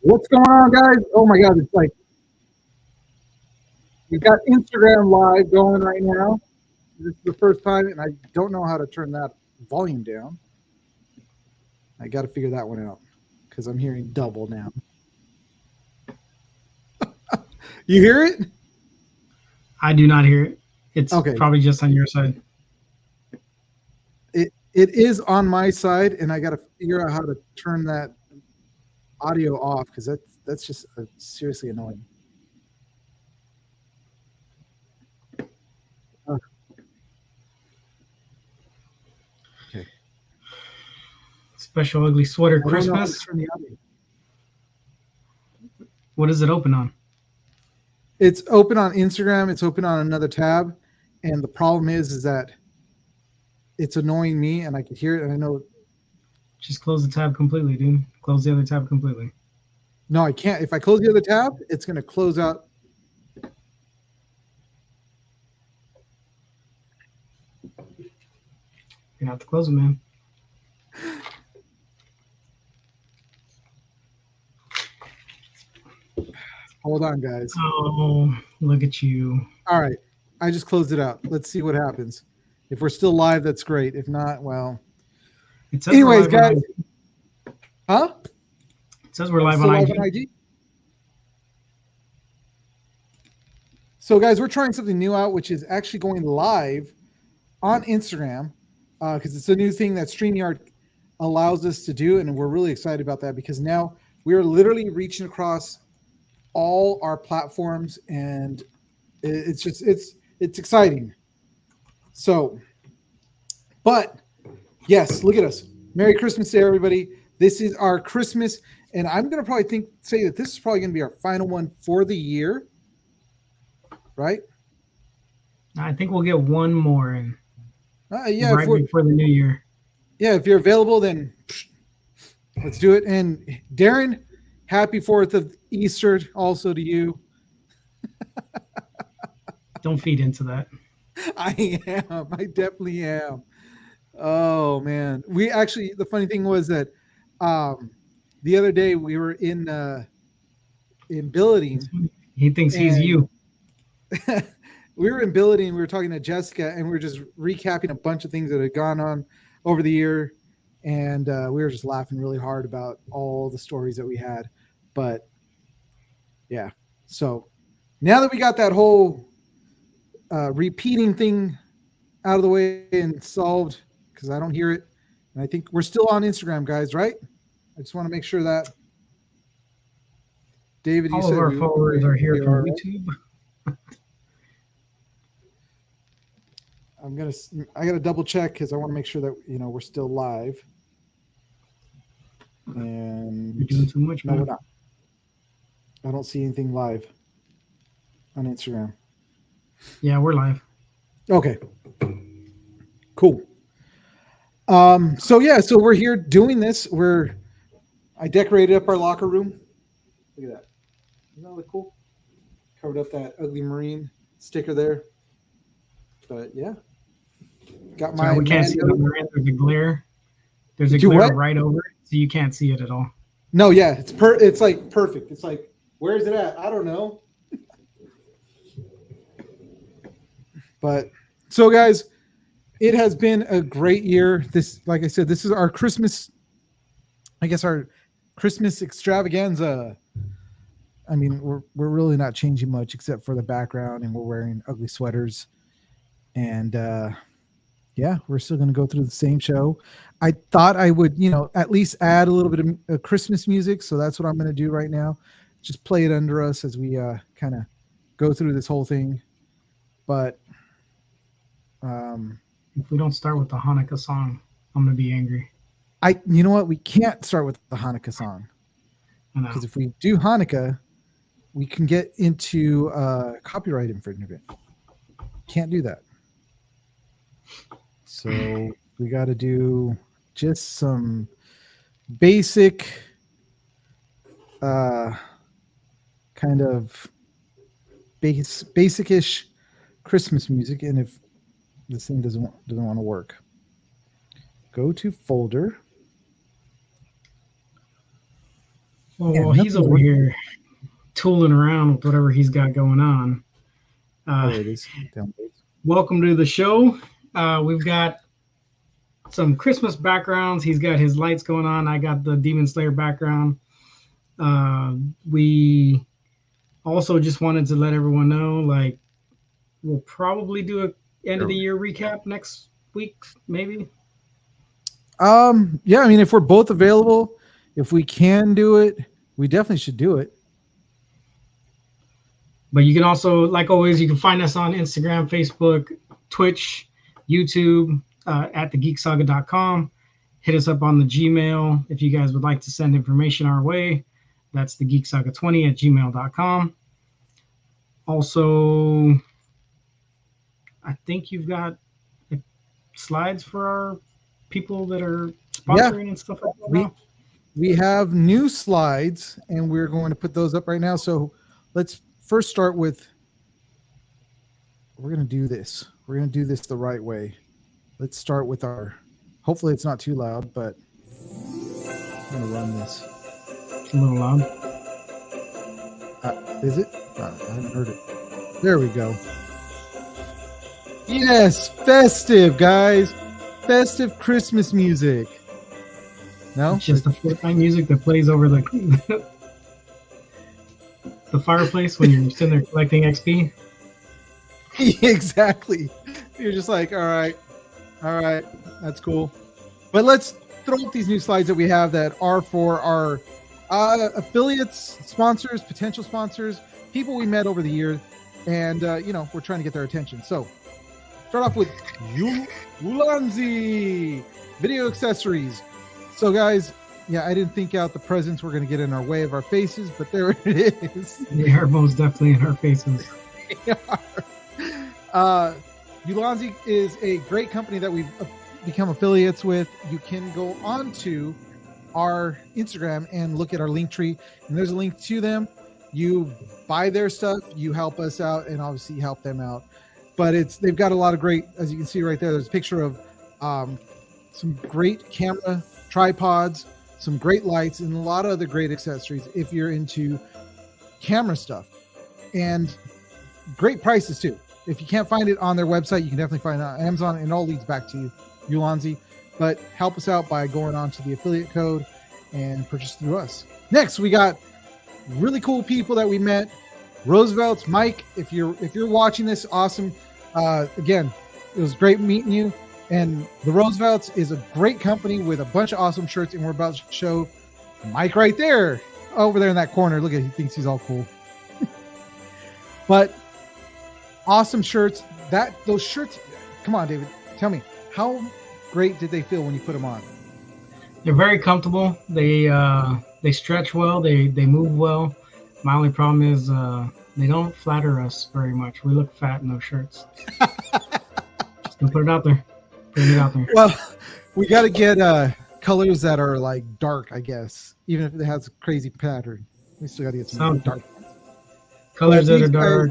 What's going on, guys? Oh my God, it's like we've got Instagram live going right now. This is the first time, and I don't know how to turn that volume down. I got to figure that one out because I'm hearing double now. You hear it? I do not hear it. It's Okay. probably just on your side. It is on my side, and I got to figure out how to turn that audio off because that's just seriously annoying. Uh, okay. Special ugly sweater I don't know how to Christmas. turn the audio. What does it open on? It's open on Instagram. It's open on another tab, and the problem is that it's annoying me, and I can hear it, and I know. Just close the tab completely, dude. Close the other tab completely. No, I can't. If I close the other tab, it's going to close out. You have to close it, man. Hold on, guys. Oh, look at you. All right. I just closed it out. Let's see what happens. If we're still live, that's great. If not, well. It says we're Anyways, live on guys. IG. Huh? It says we're Oh, live still on live IG. on IG? So, guys, we're trying something new out, which is actually going live on Instagram because it's a new thing that StreamYard allows us to do. And we're really excited about that because now we're literally reaching across all our platforms, and it's exciting. So, but yes, look at us. Merry Christmas to everybody. This is our Christmas, and I'm gonna probably say that this is probably gonna be our final one for the year, right? I think we'll get one more in Yeah, right before the new year. if you're available, then let's do it. And Darren, happy 4th of Easter also to you. Don't feed into that. I am. I definitely am. Oh man, we actually. The funny thing was that um, the other day we were in billeting, He thinks he's and you. we were in billeting. We were talking to Jessica, and we were just recapping a bunch of things that had gone on over the year, and we were just laughing really hard about all the stories that we had. But yeah, so now that we got that whole repeating thing out of the way and solved, because I don't hear it, and I think we're still on Instagram, guys, right? I just want to make sure that David, you All of said our followers are here we from are, right? YouTube. I gotta double check because I want to make sure that we're still live. You're And doing too much, no, we're man. not. I don't see anything live on Instagram. Yeah, we're live. Okay, cool. So yeah, so we're here doing this. I decorated up our locker room. Look at that. Isn't that look cool? Covered up that ugly marine sticker there. But yeah, got Yeah, my we can't see it Mando. on the end. There's a glare. There's a Do glare what? right over it, so you can't see it at all. No, yeah, it's like perfect. It's like, where is it at? I don't know. But so guys, it has been a great year. This, like I said, this is our Christmas, I guess our Christmas extravaganza. I mean, we're really not changing much except for the background, and we're wearing ugly sweaters. And yeah, we're still going to go through the same show. I thought I would, at least add a little bit of Christmas music. So that's what I'm going to do right now. Just play it under us as we kind of go through this whole thing. But If we don't start with the Hanukkah song, I'm gonna be angry. you know what? We can't start with the Hanukkah song I know. because if we do Hanukkah, we can get into copyright infringement. Can't do that. So we got to do just some basic uh, kind of basic-ish Christmas music. And if this thing doesn't want to work, go to folder. Well, he's over here tooling around with whatever he's got going on. There it is. Welcome to the show. We've got some Christmas backgrounds. He's got his lights going on. I got the Demon Slayer background. We also just wanted to let everyone know, like, we'll probably do a end of the year recap next week, maybe. Yeah, I mean, if we're both available, if we can do it, we definitely should do it. But you can also, like always, you can find us on Instagram, Facebook, Twitch, YouTube, at thegeeksaga.com. Hit us up on the Gmail if you guys would like to send information our way. That's thegeeksaga20@gmail.com. Also, I think you've got slides for our people that are sponsoring and stuff like that. We have new slides, and we're going to put those up right now. So let's first start with, we're going to do this. We're going to do this the right way. Let's start with our, hopefully it's not too loud, but I'm going to run this. It's a little loud. Is it? I haven't heard it. There we go. Yes, festive, guys. Festive Christmas music. No? It's just the Fortnite music that plays over the the fireplace when you're sitting there collecting XP. Exactly. You're just like, all right, that's cool. But let's throw up these new slides that we have that are for our affiliates, sponsors, potential sponsors, people we met over the year, and we're trying to get their attention. So start off with Ulanzi video accessories. So guys, yeah, I didn't think out the presents were going to get in our way of our faces, but there it is. They are most definitely in our faces. They are. Ulanzi is a great company that we've become affiliates with. You can go on to our Instagram and look at our link tree, and there's a link to them. You buy their stuff, you help us out, and obviously you help them out. But they've got a lot of great, as you can see right there, there's a picture of some great camera tripods, some great lights, and a lot of other great accessories if you're into camera stuff. And great prices too. If you can't find it on their website, you can definitely find it on Amazon, and it all leads back to you, Ulanzi. But help us out by going on to the affiliate code and purchase through us. Next, we got really cool people that we met. Roosevelt's Mike, if you're watching this, awesome. Again, it was great meeting you. And the Roosevelt's is a great company with a bunch of awesome shirts, and we're about to show Mike right there, over there in that corner. Look at, he thinks he's all cool. But awesome shirts. Those shirts, come on, David, tell me, how great did they feel when you put them on? They're very comfortable. They stretch well. They move well. My only problem is they don't flatter us very much. We look fat in those shirts. Just gonna put it out there. Well, we got to get colors that are like dark, I guess. Even if it has a crazy pattern, we still got to get some dark colors that are dark.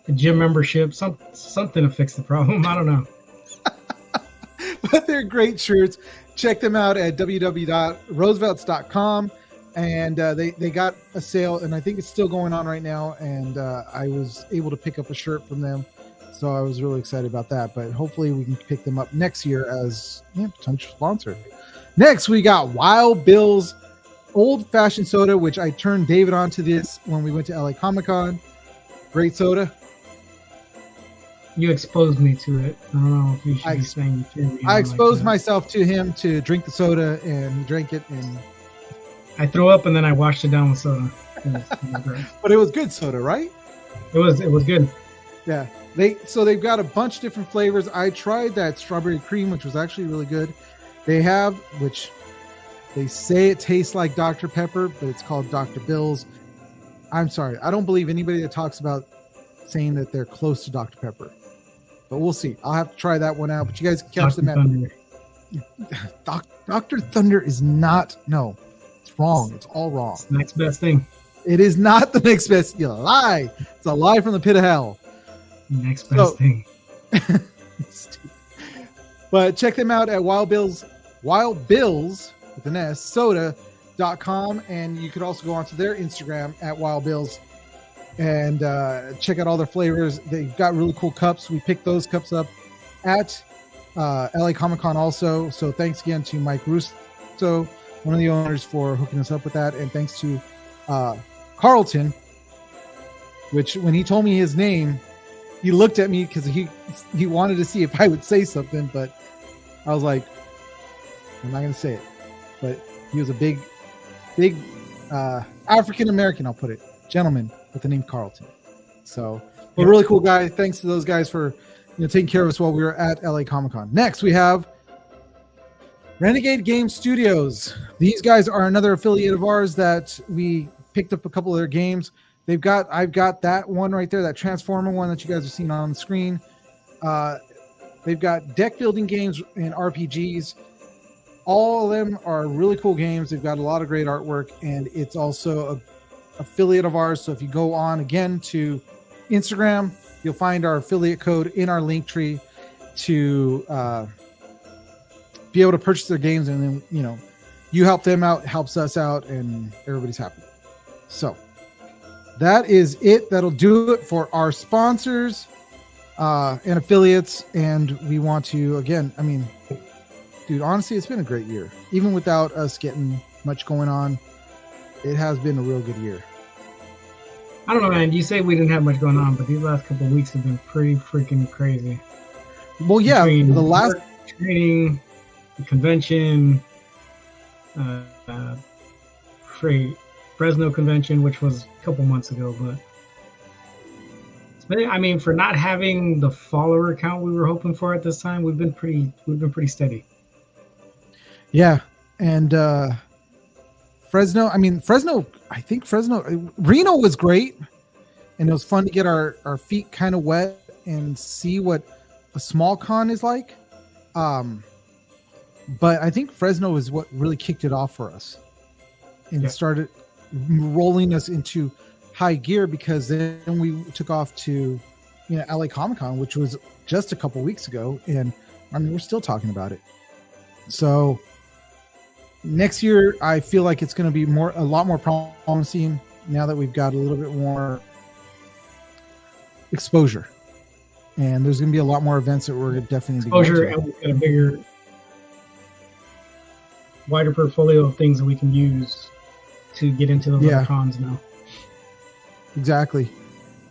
A gym membership, something to fix the problem. I don't know. But they're great shirts. Check them out at www.roosevelts.com. And they got a sale, and I think it's still going on right now. And I was able to pick up a shirt from them. So I was really excited about that. But hopefully we can pick them up next year as potential sponsor. Next, we got Wild Bill's Old Fashioned Soda, which I turned David onto this when we went to LA Comic Con. Great soda. You exposed me to it. I don't know if you should be saying I exposed myself to him to drink the soda, and he drank it. And I threw up, and then I washed it down with soda. But it was good soda, right? It was good. Yeah. They've got a bunch of different flavors. I tried that strawberry cream, which was actually really good. They have, which they say it tastes like Dr. Pepper, but it's called Dr. Bill's. I'm sorry. I don't believe anybody that talks about saying that they're close to Dr. Pepper. But we'll see. I'll have to try that one out. But you guys can catch them at Dr. Thunder is not. No, it's wrong. It's all wrong. It's the next best thing. It is not the next best. You lie. It's a lie from the pit of hell. Next best thing. But check them out at Wild Bill's with an S soda wildbills.com, and you could also go onto their Instagram at wildbills and check out all their flavors. They've got really cool cups. We picked those cups up at LA Comic Con also. So thanks again to Mike Russo, one of the owners, for hooking us up with that. And thanks to Carlton, which when he told me his name, he looked at me because he wanted to see if I would say something, but I was like, I'm not going to say it. But he was a big African-American, I'll put it, gentleman with the name Carlton. So a really cool guy. Thanks to those guys for taking care of us while we were at LA Comic Con. Next, we have Renegade Game Studios. These guys are another affiliate of ours that we picked up a couple of their games. I've got that one right there, that Transformer one that you guys are seeing on the screen. They've got deck building games and RPGs. All of them are really cool games. They've got a lot of great artwork, and it's also a affiliate of ours. So if you go on again to Instagram, you'll find our affiliate code in our link tree to be able to purchase their games, and then you help them out, helps us out, and everybody's happy. So that is it. That'll do it for our sponsors and affiliates. And we want to, again, dude, honestly, it's been a great year. Even without us getting much going on, it has been a real good year. I don't know, man. You say we didn't have much going on, but these last couple of weeks have been pretty freaking crazy. Well, yeah, Between the last training, the convention, Fresno convention, which was a couple months ago, but for not having the follower count we were hoping for at this time, we've been pretty steady. Yeah, and Fresno, Reno was great, and it was fun to get our feet kind of wet and see what a small con is like. But I think Fresno is what really kicked it off for us and started rolling us into high gear, because then we took off to LA Comic Con, which was just a couple weeks ago, and we're still talking about it. So next year, I feel like it's going to be a lot more promising now that we've got a little bit more exposure, and there's going to be a lot more events that we're definitely exposure, and we've got a bigger, wider portfolio of things that we can use to get into the other cons now. Exactly.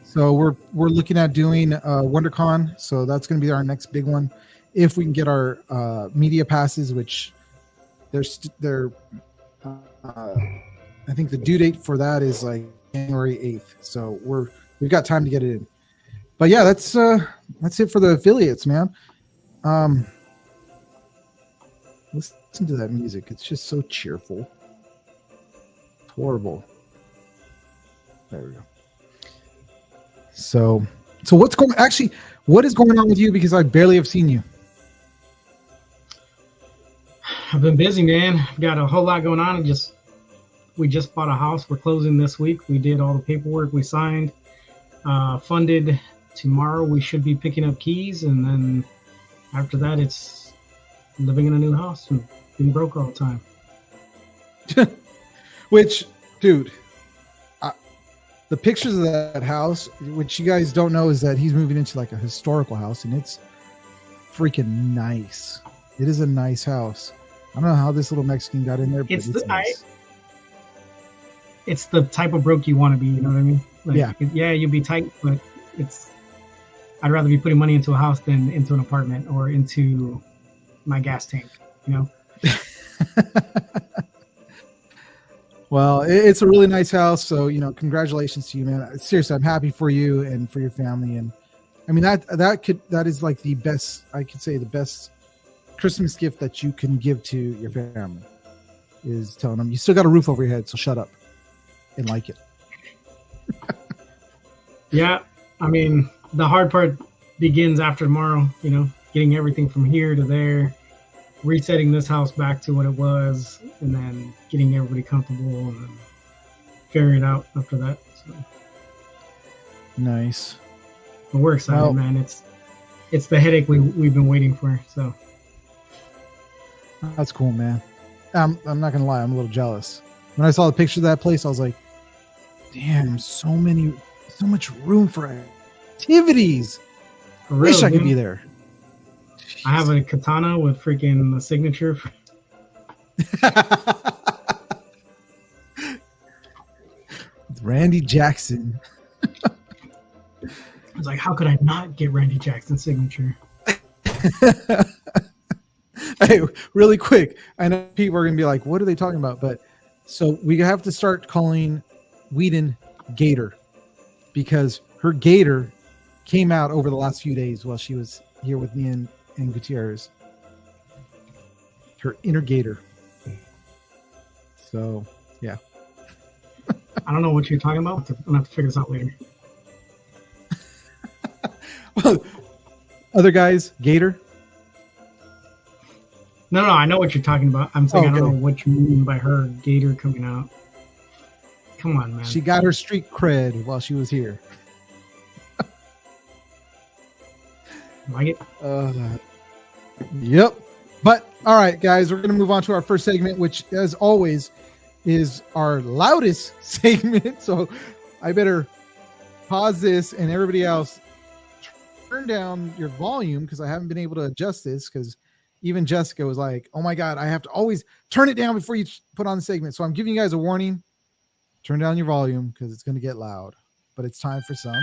So we're looking at doing WonderCon, so that's going to be our next big one if we can get our media passes, which I think the due date for that is like January 8th. So we've got time to get it in. But yeah, that's it for the affiliates, man. Listen to that music. It's just so cheerful. It's horrible. There we go. So what is going on with you? Because I barely have seen you. I've been busy, man. Got a whole lot going on. We just bought a house. We're closing this week. We did all the paperwork. We signed, funded. Tomorrow we should be picking up keys, and then after that, it's living in a new house and being broke all the time. Which, dude, the pictures of that house, which you guys don't know, is that he's moving into like a historical house, and it's freaking nice. It is a nice house. I don't know how this little Mexican got in there, but it's nice. It's the type of broke you want to be, you know what I mean? Like, yeah, you'll be tight, but I'd rather be putting money into a house than into an apartment or into my gas tank, Well, it's a really nice house, so congratulations to you, man. Seriously, I'm happy for you and for your family, and that is like the best, I could say, the best Christmas gift that you can give to your family is telling them you still got a roof over your head, so shut up and like it. Yeah, the hard part begins after tomorrow, getting everything from here to there, resetting this house back to what it was, and then getting everybody comfortable, and then figuring it out after that. So. Nice. But we're excited, man. It's the headache we've been waiting for. So that's cool, man. I'm not gonna lie, I'm a little jealous. when I saw the picture of that place, I was like, damn, so much room for activities. For real, Wish I could dude. be there. I have a katana with freaking a signature. Randy Jackson. It's like, how could I not get Randy Jackson's signature? Hey, really quick. I know people are going to be like, what are they talking about? But so we have to start calling Whedon Gator because her gator came out over the last few days while she was here with me and Gutierrez. Her inner gator. So, yeah. I don't know what you're talking about. I'm going to have to figure this out later. Well, other guys, gator. No, I know what you're talking about. I'm saying I don't Okay. know what you mean by her gator coming out. Come on, man. She got her street cred while she was here. Like it? Yep. But all right, guys, we're going to move on to our first segment, which, as always, is our loudest segment. So I better pause this, and everybody else turn down your volume because I haven't been able to adjust this because even Jessica was like, oh my God, I have to always turn it down before you put on the segment. So I'm giving you guys a warning. Turn down your volume because it's going to get loud. But it's time for some.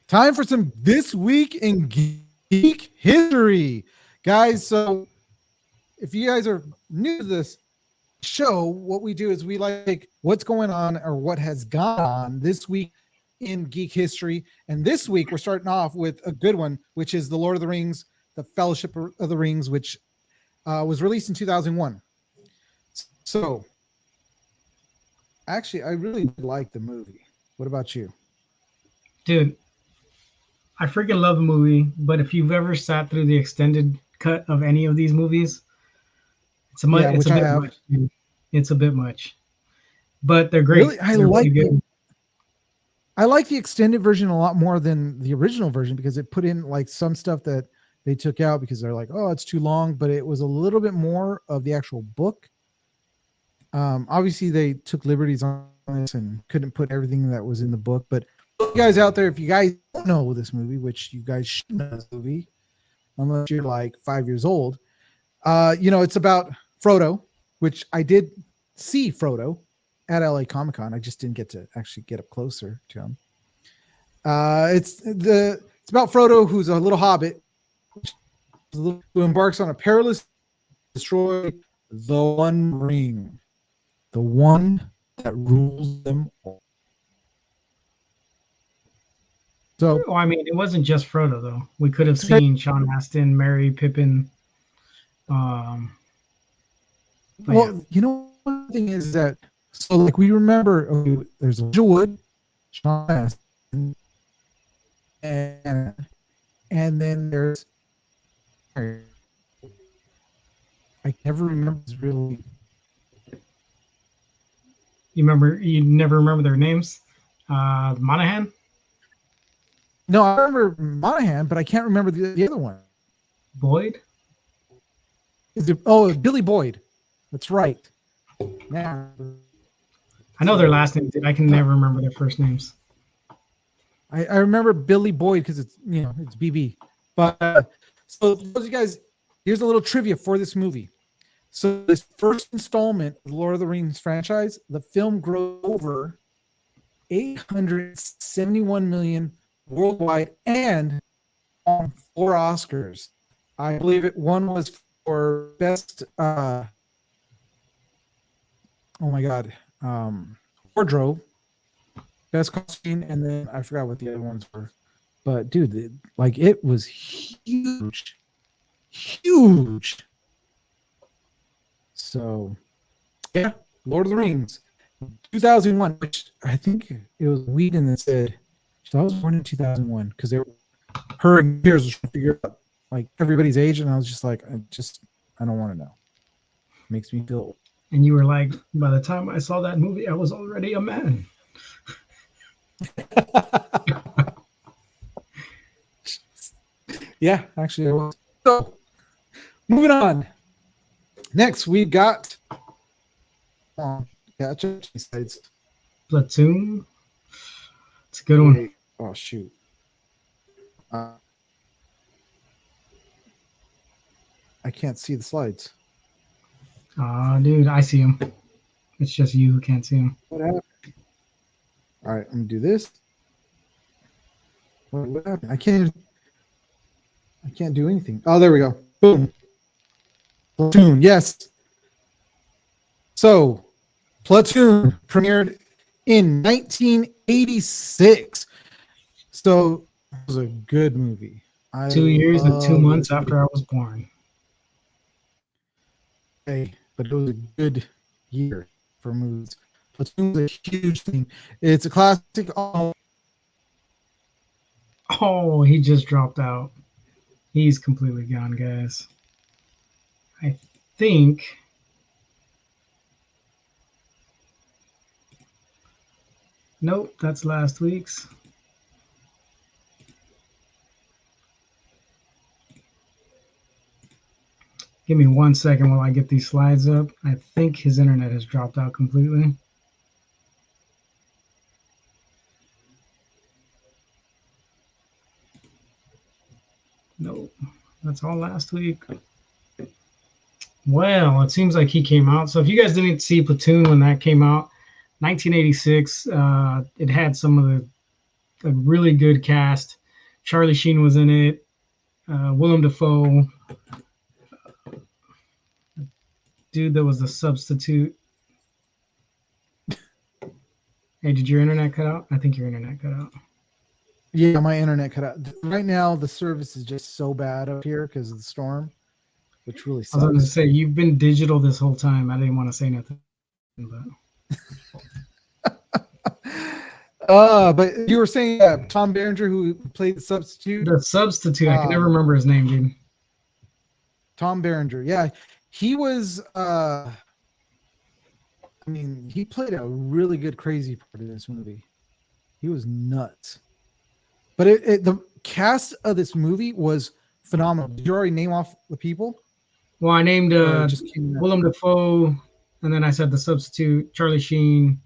Time for some This Week in Geek History. Guys, so if you guys are new to this show, what we do is we like what's going on or what has gone on this week in geek history. And this week we're starting off with a good one, which is The Lord of the Rings, The Fellowship of the Rings, which was released in 2001. So actually, I really like the movie. What about you? Dude, I freaking love the movie, but if you've ever sat through the extended cut of any of these movies, it's a Yeah, it's which a I bit have. much. Dude. It's a bit much, but they're great. Really, I They're like really good. I like the extended version a lot more than the original version because it put in like some stuff that they took out because they're like, oh, it's too long, but it was a little bit more of the actual book. Obviously, they took liberties on this and couldn't put everything that was in the book. But you guys out there, if you guys don't know this movie, which you guys should know this movie, unless you're like 5 years old, it's about Frodo, which I did see Frodo at LA Comic-Con. I just didn't get to actually get up closer to him. It's about Frodo, who's a little hobbit who embarks on a perilous destroy the One Ring, the one that rules them all. So, Well, I mean, it wasn't just Frodo though. We could have seen Sean Astin, Merry, Pippin. But well, yeah. you know, one thing is that so like we remember there's Elijah Wood, Sean Astin, and then there's I never remember really. You never remember their names? Monahan? No, I remember Monahan, but I can't remember the other one. Boyd? Is it Billy Boyd? That's right. Yeah. I know their last names. I can never remember their first names. I remember Billy Boyd because it's it's BB. But so those you guys, here's a little trivia for this movie. So this first installment of the Lord of the Rings franchise, the film grossed over 871 million worldwide and on 4 Oscars. I believe one was for best wardrobe, best costume, and then I forgot what the other ones were. But dude, it was huge. So yeah, Lord of the Rings, 2001, which I think it was Whedon that said. So I was born in 2001 because her and Piers was trying to figure out like everybody's age, and I was just like, I don't want to know. It makes me feel old. And you were like, by the time I saw that movie, I was already a man. Yeah, actually, I was. So, moving on. Next, we got. Yeah, sides. Platoon. It's a good one. Wait. Oh shoot. I can't see the slides. Dude, I see him. It's just you who can't see him. What happened? All right, I'm gonna do this. What happened? I can't do anything. Oh, there we go. Boom. Platoon. Yes. So, Platoon premiered in 1986. So, it was a good movie. 2 years and 2 months after I was born. Hey, but it was a good year for movies. Platoon was a huge thing. It's a classic. Oh, he just dropped out. He's completely gone, guys. I think. Nope, that's last week's. Give me 1 second while I get these slides up. I think his internet has dropped out completely. Nope, that's all last week. Well, it seems like he came out. So if you guys didn't see Platoon when that came out, 1986, it had some of a really good cast. Charlie Sheen was in it. Willem Dafoe. Dude that was the substitute. Hey, did your internet cut out? I think your internet cut out. Yeah, my internet cut out. Right now, the service is just so bad up here because of the storm, which really sucks. I was going to say, you've been digital this whole time. I didn't want to say nothing. But you were saying Tom Berenger, who played the substitute. The substitute. I can never remember his name, dude. Tom Berenger. Yeah, he was. I mean, he played a really good crazy part in this movie. He was nuts. But the cast of this movie was phenomenal. Did you already name off the people? Well, I named Willem Dafoe, and then I said the substitute, Charlie Sheen,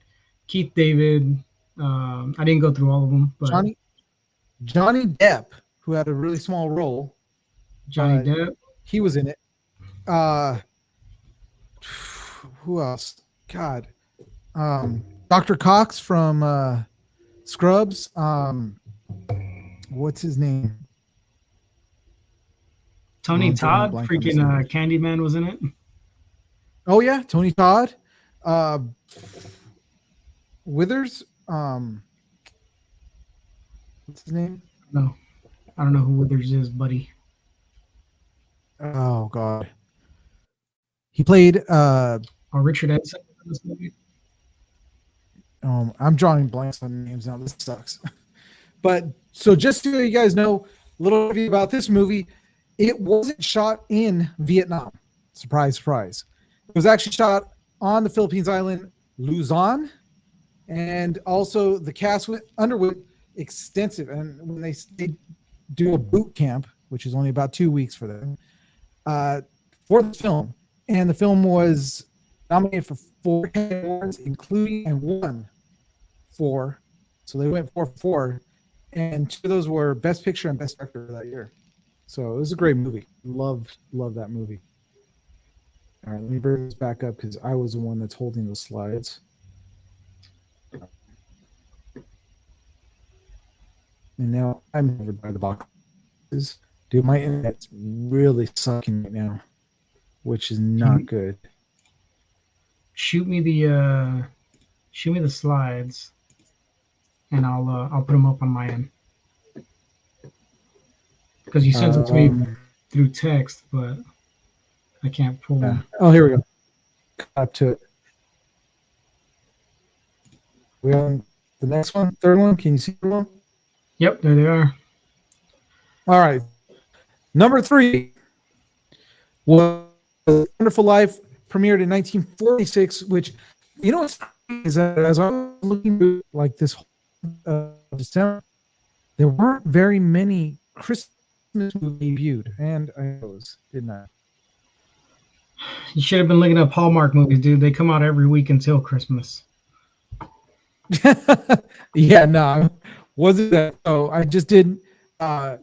Keith David. I didn't go through all of them, but Johnny Depp, who had a really small role. Johnny Depp. He was in it. Who else? God. Dr. Cox from Scrubs. What's his name? Tony Todd, freaking Candyman was in it. Oh yeah, Tony Todd. Withers. What's his name? No, I don't know who Withers is, buddy. Oh God. He played Richard Edson in this movie. I'm drawing blanks on names now. This sucks. But so just so you guys know a little bit about this movie, it wasn't shot in Vietnam. Surprise, surprise. It was actually shot on the Philippines island, Luzon. And also the cast underwent extensive, and when they do a boot camp, which is only about 2 weeks for them, for the film. And the film was nominated for 4 awards, including and won 4. So they went 4 for 4. And 2 of those were Best Picture and Best Director that year. So it was a great movie. Love that movie. All right, let me bring this back up because I was the one that's holding the slides. And now I'm over by the boxes. Dude, my internet's really sucking right now, which is not good. Shoot me the slides, and I'll put them up on my end. Because you sent them to me through text, but I can't pull them. Oh, here we go. Up to it. We on the next one, third one. Can you see the one? Yep, there they are. All right. Number 3 was Wonderful Life, premiered in 1946, which, you know, is that as I was looking like this of December, there weren't very many Christmas movies debuted, and I chose, didn't I? You should have been looking up Hallmark movies, dude. They come out every week until Christmas. Yeah, no, wasn't that? So I just did. Uh,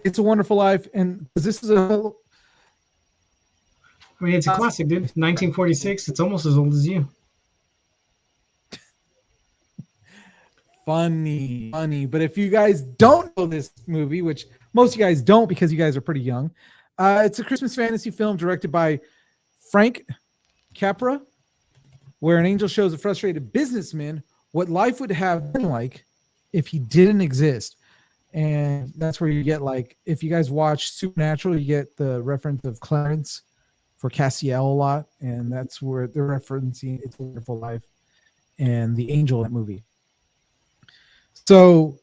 it's a Wonderful Life, and because this is a I mean, it's a classic, dude. 1946. It's almost as old as you. funny. But if you guys don't know this movie, which most of you guys don't because you guys are pretty young, it's a Christmas fantasy film directed by Frank Capra, where an angel shows a frustrated businessman what life would have been like if he didn't exist. And that's where you get, like, if you guys watch Supernatural, you get the reference of Clarence for Cassiel a lot, and that's where they're referencing It's a Wonderful Life and the angel in that movie. So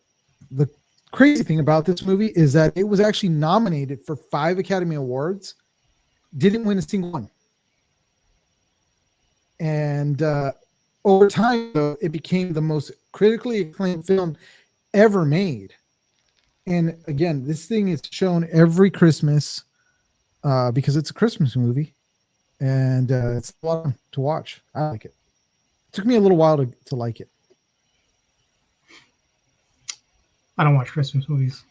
the crazy thing about this movie is that it was actually nominated for 5 Academy Awards, didn't win a single one. And over time, though, it became the most critically acclaimed film ever made. And again, this thing is shown every Christmas because it's a Christmas movie, and it's a lot to watch. I like it. It took me a little while to like it. I don't watch Christmas movies.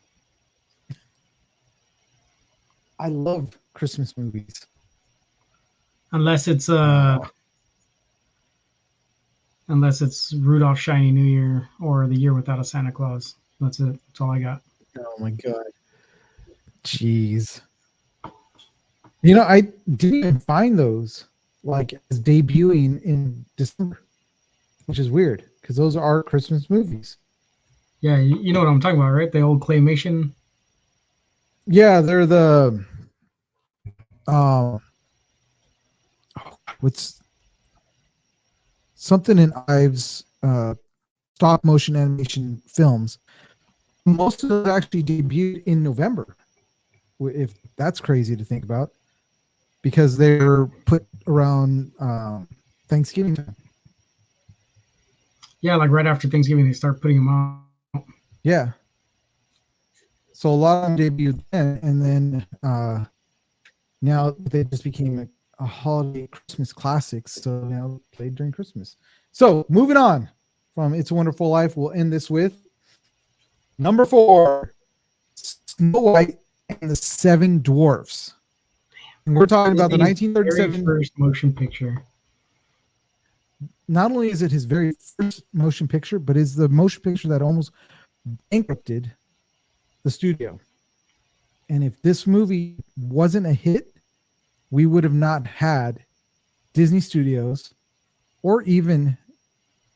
I love Christmas movies. Unless it's Rudolph Shiny New Year or The Year Without a Santa Claus. That's it. That's all I got. Oh my god. Jeez. You know, I didn't even find those like as debuting in December, which is weird because those are Christmas movies. Yeah, you know what I'm talking about, right? The old claymation. Yeah, they're the what's something in Ives stop motion animation films. Most of those actually debuted in November, if that's crazy to think about, because they're put around Thanksgiving time. Yeah, like right after Thanksgiving, they start putting them out. Yeah. So a lot of them debuted then, and then now they just became a holiday Christmas classics. So now played during Christmas. So moving on from It's a Wonderful Life, we'll end this with number 4, Snow White and the Seven Dwarfs. And we're talking about the 1937 first motion picture. Not only is it his very first motion picture, but is the motion picture that almost bankrupted the studio. And if this movie wasn't a hit, we would have not had Disney Studios or even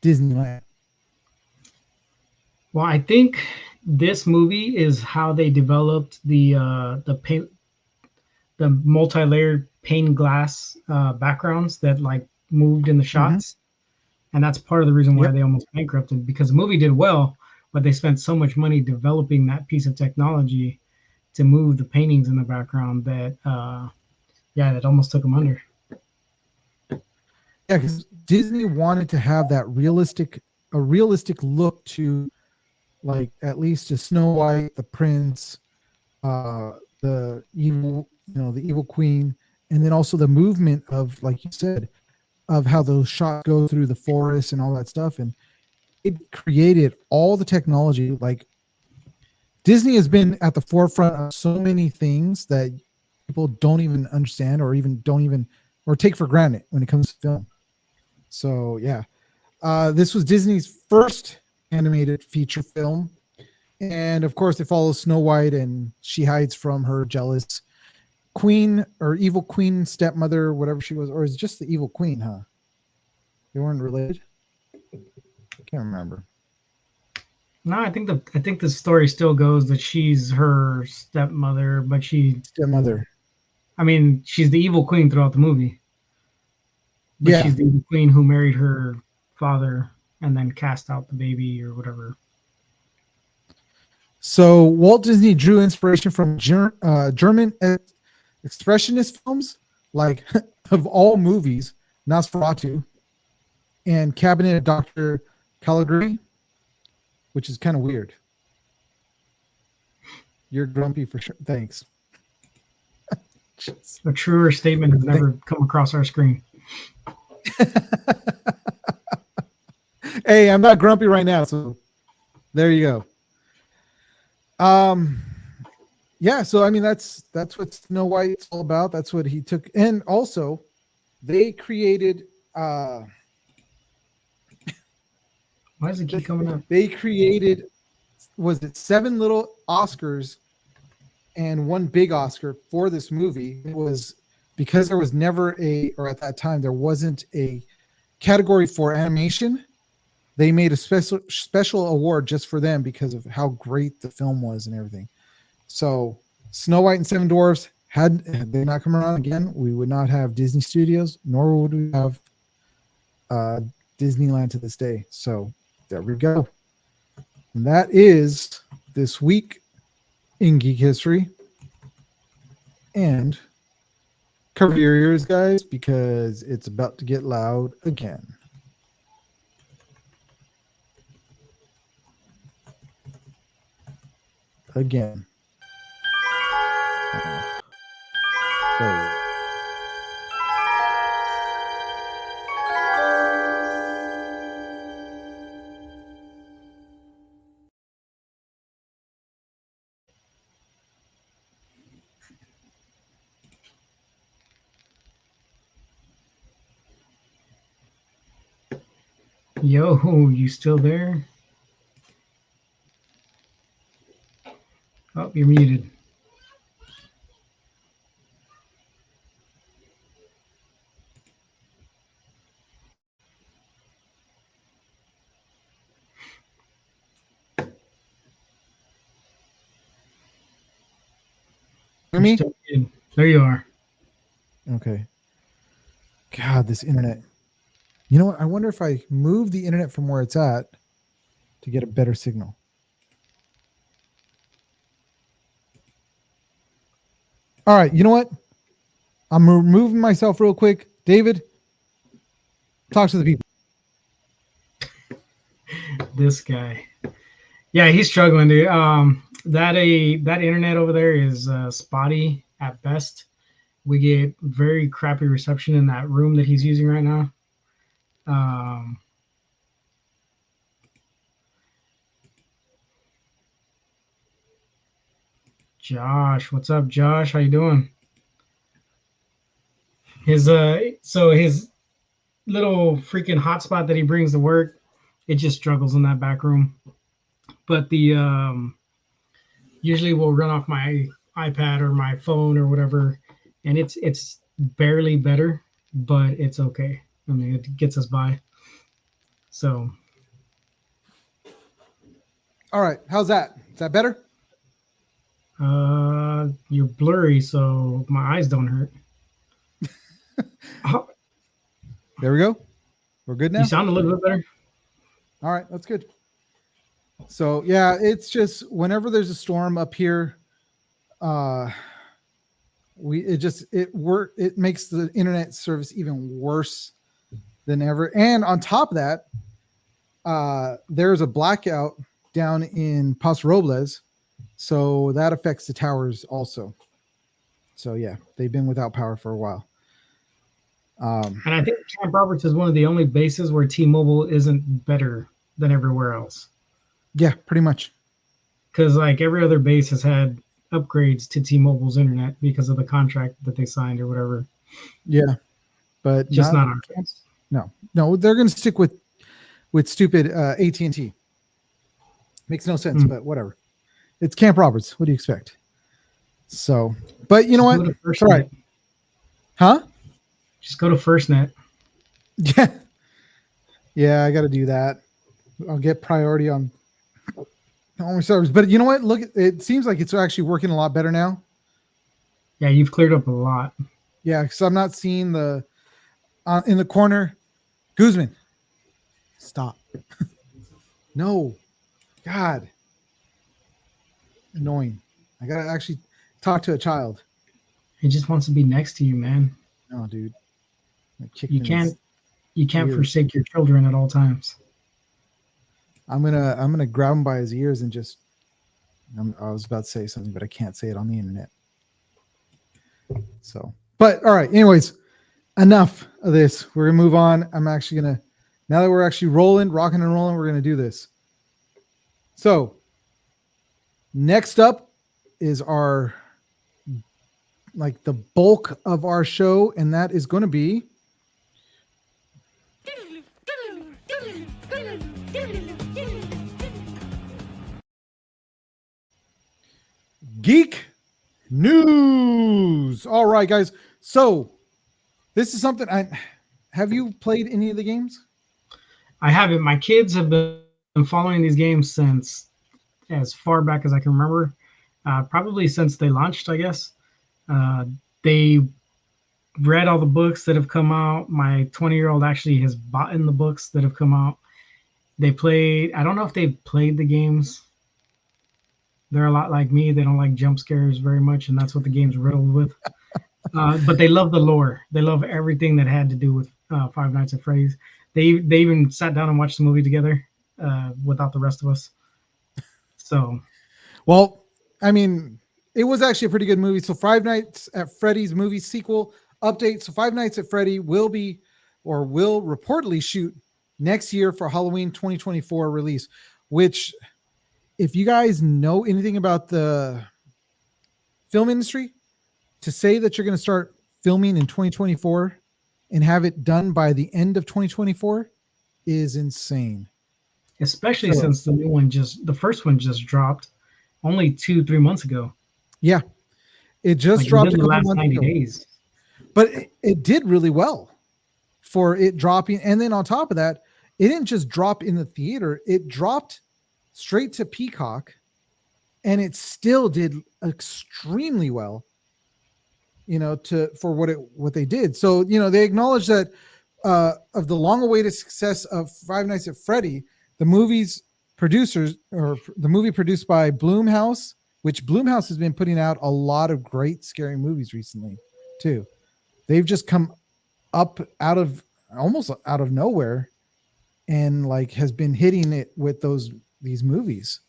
Disneyland. Well, I think this movie is how they developed the multi-layered pane glass backgrounds that like moved in the shots. And that's part of the reason why they almost bankrupted, because the movie did well, but they spent so much money developing that piece of technology to move the paintings in the background that that almost took them under. Yeah, because Disney wanted to have that realistic look to, like, at least to Snow White, the prince, the evil queen, and then also the movement of, like you said, of how those shots go through the forest and all that stuff. And it created all the technology. Like, Disney has been at the forefront of so many things that people don't even understand or take for granted when it comes to film. So yeah, this was Disney's first animated feature film. And of course it follows Snow White, and she hides from her jealous queen or evil queen stepmother, whatever she was, or is it just the evil queen, huh? They weren't related. I can't remember. No, I think the story still goes that she's her stepmother, but Stepmother. I mean, she's the evil queen throughout the movie. But she's the evil queen who married her father and then cast out the baby or whatever. So Walt Disney drew inspiration from German expressionist films, like, of all movies, Nosferatu and Cabinet of Dr. Caligari. which is kind of weird. You're grumpy for sure. Thanks. A truer statement has never come across our screen. Hey, I'm not grumpy right now, so there you go. Yeah, so I mean that's what Snow White's all about. That's what he took. And also they created Why does it keep coming up? They created, was it 7 little Oscars and 1 big Oscar for this movie. It was because there was never or at that time there wasn't a category for animation. They made a special award just for them because of how great the film was and everything. So Snow White and 7 Dwarfs, had they not come around again, we would not have Disney Studios, nor would we have Disneyland to this day. So there we go. And that is this week in Geek History. And cover your ears, guys, because it's about to get loud again. Again. There Yo, you still there? Oh, you're muted. Hear me? There you are. Okay. God, this internet. You know what? I wonder if I move the internet from where it's at to get a better signal. All right. You know what? I'm removing myself real quick. David, talk to the people. This guy. Yeah, he's struggling, dude. That internet over there is spotty at best. We get very crappy reception in that room that he's using right now. Josh, what's up, Josh? How you doing? His his little freaking hotspot that he brings to work, it just struggles in that back room. But the usually we'll run off my iPad or my phone or whatever, and it's barely better, but it's okay. I mean, it gets us by. So. All right. How's that? Is that better? You're blurry, so my eyes don't hurt. Oh, there we go. We're good now. you sound a little bit better. All right, that's good. So yeah, it's just whenever there's a storm up here, it makes the internet service even worse than ever. And on top of that, there's a blackout down in Paso Robles, so that affects the towers also. So yeah, they've been without power for a while. And I think Camp Roberts is one of the only bases where T-Mobile isn't better than everywhere else. Yeah, pretty much. Because like every other base has had upgrades to T-Mobile's internet because of the contract that they signed or whatever. Yeah, but just not our case. No, they're going to stick with stupid AT&T. Makes no sense, but whatever. It's Camp Roberts. What do you expect? So, but you know what? That's all right. Huh? Just go to FirstNet. Yeah. Yeah, I got to do that. I'll get priority on all my servers. But you know what? Look, it seems like it's actually working a lot better now. Yeah, you've cleared up a lot. Yeah, because I'm not seeing the in the corner. Guzman, stop. No. God. Annoying. I got to actually talk to a child. He just wants to be next to you, man. No, dude. You can't forsake your children at all times. I'm gonna grab him by his ears and just. I was about to say something, but I can't say it on the internet. So, but all right. Anyways, enough of this. We're gonna move on. I'm actually gonna, now that we're actually rolling, rocking and rolling, we're gonna do this. So, next up is our, like, the bulk of our show, and that is going to be Geek News. All right, guys. So this is something I have you played any of the games? I haven't. My kids have been following these games since as far back as I can remember, probably since they launched, I guess. They read all the books that have come out. My 20-year-old actually has bought in the books that have come out. They played, I don't know if they've played the games. They're a lot like me. They don't like jump scares very much, and that's what the game's riddled with. But they love the lore. They love everything that had to do with Five Nights at Freddy's. They even sat down and watched the movie together without the rest of us. So, well, I mean, it was actually a pretty good movie. So Five Nights at Freddy's movie sequel update. So Five Nights at Freddy will be, or will reportedly shoot next year for Halloween 2024 release, which, if you guys know anything about the film industry, to say that you're going to start filming in 2024 and have it done by the end of 2024 is insane. especially since the first one just dropped only 2-3 months ago. Yeah, it just Like dropped within a the couple last months 90 ago, days. but it did really well for it dropping. And then on top of that, it didn't just drop in the theater; it dropped straight to Peacock, and it still did extremely well. For what they did. So they acknowledge that of the long-awaited success of Five Nights at Freddy, the movie's producers, or the movie produced by Blumhouse, which Blumhouse has been putting out a lot of great scary movies recently, too. They've just come up almost out of nowhere, and like has been hitting it with these movies.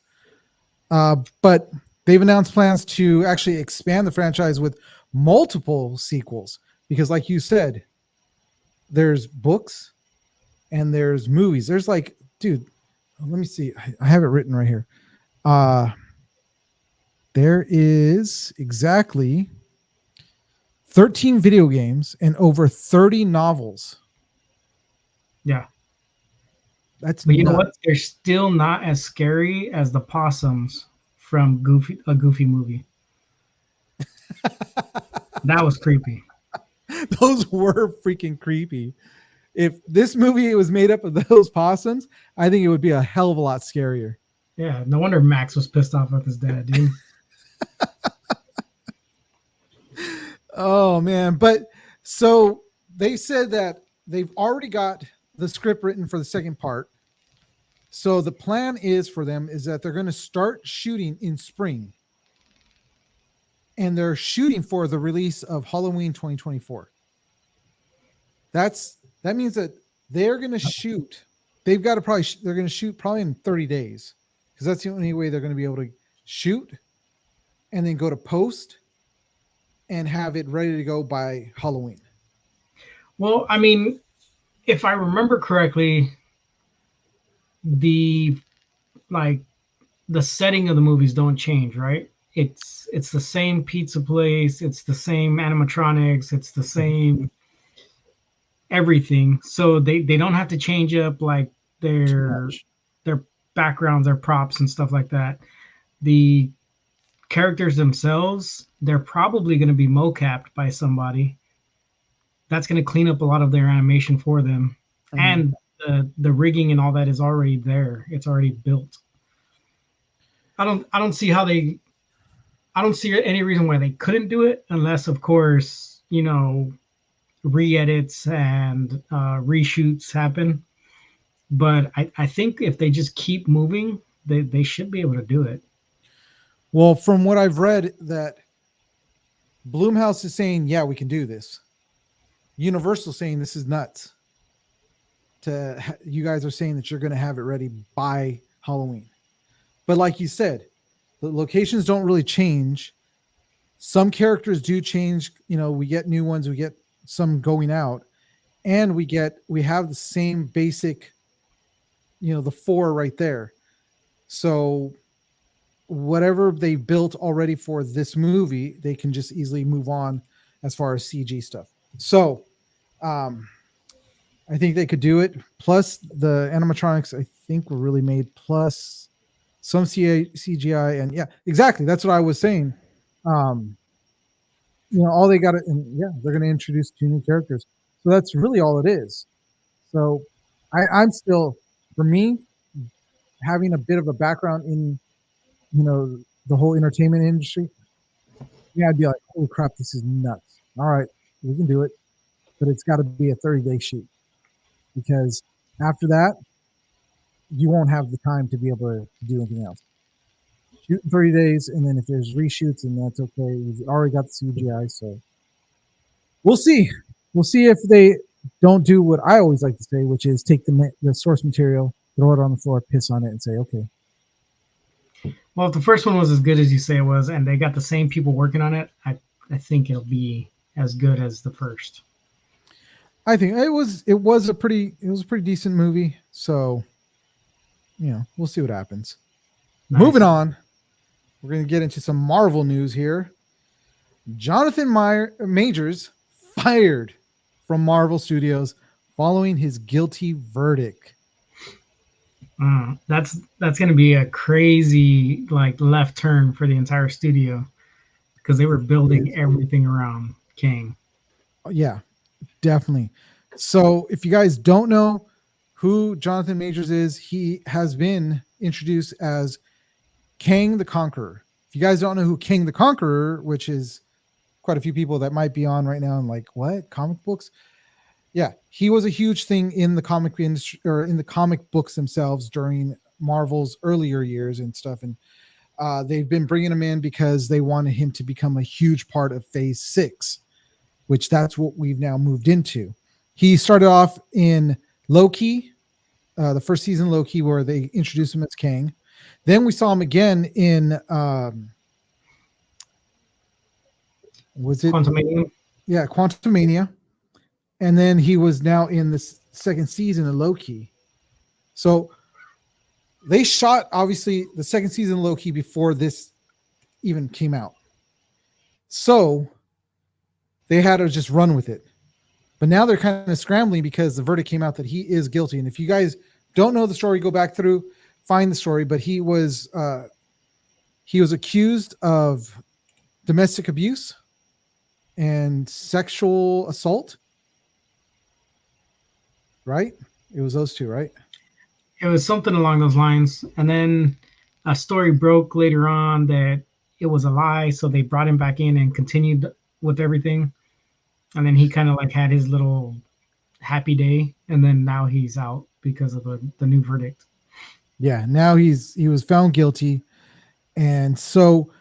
But they've announced plans to actually expand the franchise with multiple sequels because, like you said, there's books and there's movies. There's like, dude, let me see. I have it written right here. There is exactly 13 video games and over 30 novels. Yeah. But you know what? They're still not as scary as the possums from a Goofy movie. That was creepy. Those were freaking creepy. If this movie was made up of those possums, I think it would be a hell of a lot scarier. Yeah, no wonder Max was pissed off with his dad, dude. Oh man, but so they said that they've already got the script written for the second part. So the plan is that they're going to start shooting in spring. And they're shooting for the release of Halloween 2024. That means that they're going to shoot. They're going to shoot probably in 30 days because that's the only way they're going to be able to shoot and then go to post and have it ready to go by Halloween. Well, I mean, if I remember correctly, the setting of the movies don't change, right? It's the same pizza place, it's the same animatronics, it's the same everything. So they don't have to change up like their backgrounds, their props and stuff like that. The characters themselves, they're probably going to be mocapped by somebody. That's going to clean up a lot of their animation for them. And the rigging and all that is already there. It's already built. I don't see any reason why they couldn't do it unless, of course, re-edits and reshoots happen. But I think if they just keep moving, they should be able to do it. Well, from what I've read, that Blumhouse is saying, yeah, we can do this. Universal saying this is nuts. You guys are saying that you're going to have it ready by Halloween. But like you said, the locations don't really change. Some characters do change. We get new ones, we get some going out, and we have the same basic, the four right there. So whatever they built already for this movie, they can just easily move on as far as CG stuff. So um, I think they could do it. Plus the animatronics, I think, were really made. Plus some CGI, and yeah, exactly. That's what I was saying. Um, all they got to, and yeah, they're going to introduce two new characters. So that's really all it is. So I'm still, for me, having a bit of a background in, the whole entertainment industry. Yeah, I'd be like, holy crap, this is nuts. All right, we can do it, but it's got to be a 30-day shoot because after that, you won't have the time to be able to do anything else. Shoot in 30 days, and then if there's reshoots, and that's okay. We've already got the CGI, so we'll see. We'll see if they don't do what I always like to say, which is take the source material, throw it on the floor, piss on it, and say, okay. Well, if the first one was as good as you say it was, and they got the same people working on it, I think it'll be as good as the first. I think it was a pretty decent movie. So, we'll see what happens. Nice. Moving on, we're going to get into some Marvel news here. Jonathan Majors fired from Marvel Studios following his guilty verdict. That's going to be a crazy left turn for the entire studio because they were building everything around Kang. Yeah, definitely. So if you guys don't know who Jonathan Majors is, he has been introduced as Kang the Conqueror. If you guys don't know who Kang the Conqueror, which is quite a few people that might be on right now and like, what, comic books? Yeah, he was a huge thing in the comic industry, or in the comic books themselves during Marvel's earlier years and stuff. And they've been bringing him in because they wanted him to become a huge part of Phase 6, which that's what we've now moved into. He started off in Loki, the first season Loki, where they introduced him as Kang. Then we saw him again in was it Quantumania? Yeah, Quantumania. And then he was now in the second season of Loki. So they shot, obviously, the second season of Loki before this even came out. So they had to just run with it. But now they're kind of scrambling because the verdict came out that he is guilty. And if you guys don't know the story, go back through, find the story. But he was accused of domestic abuse and sexual assault. Right? It was those two, right? It was something along those lines. And then a story broke later on that it was a lie. So they brought him back in and continued with everything. And then he kind of had his little happy day. And then now he's out because of the new verdict. Yeah. Now he was found guilty. And so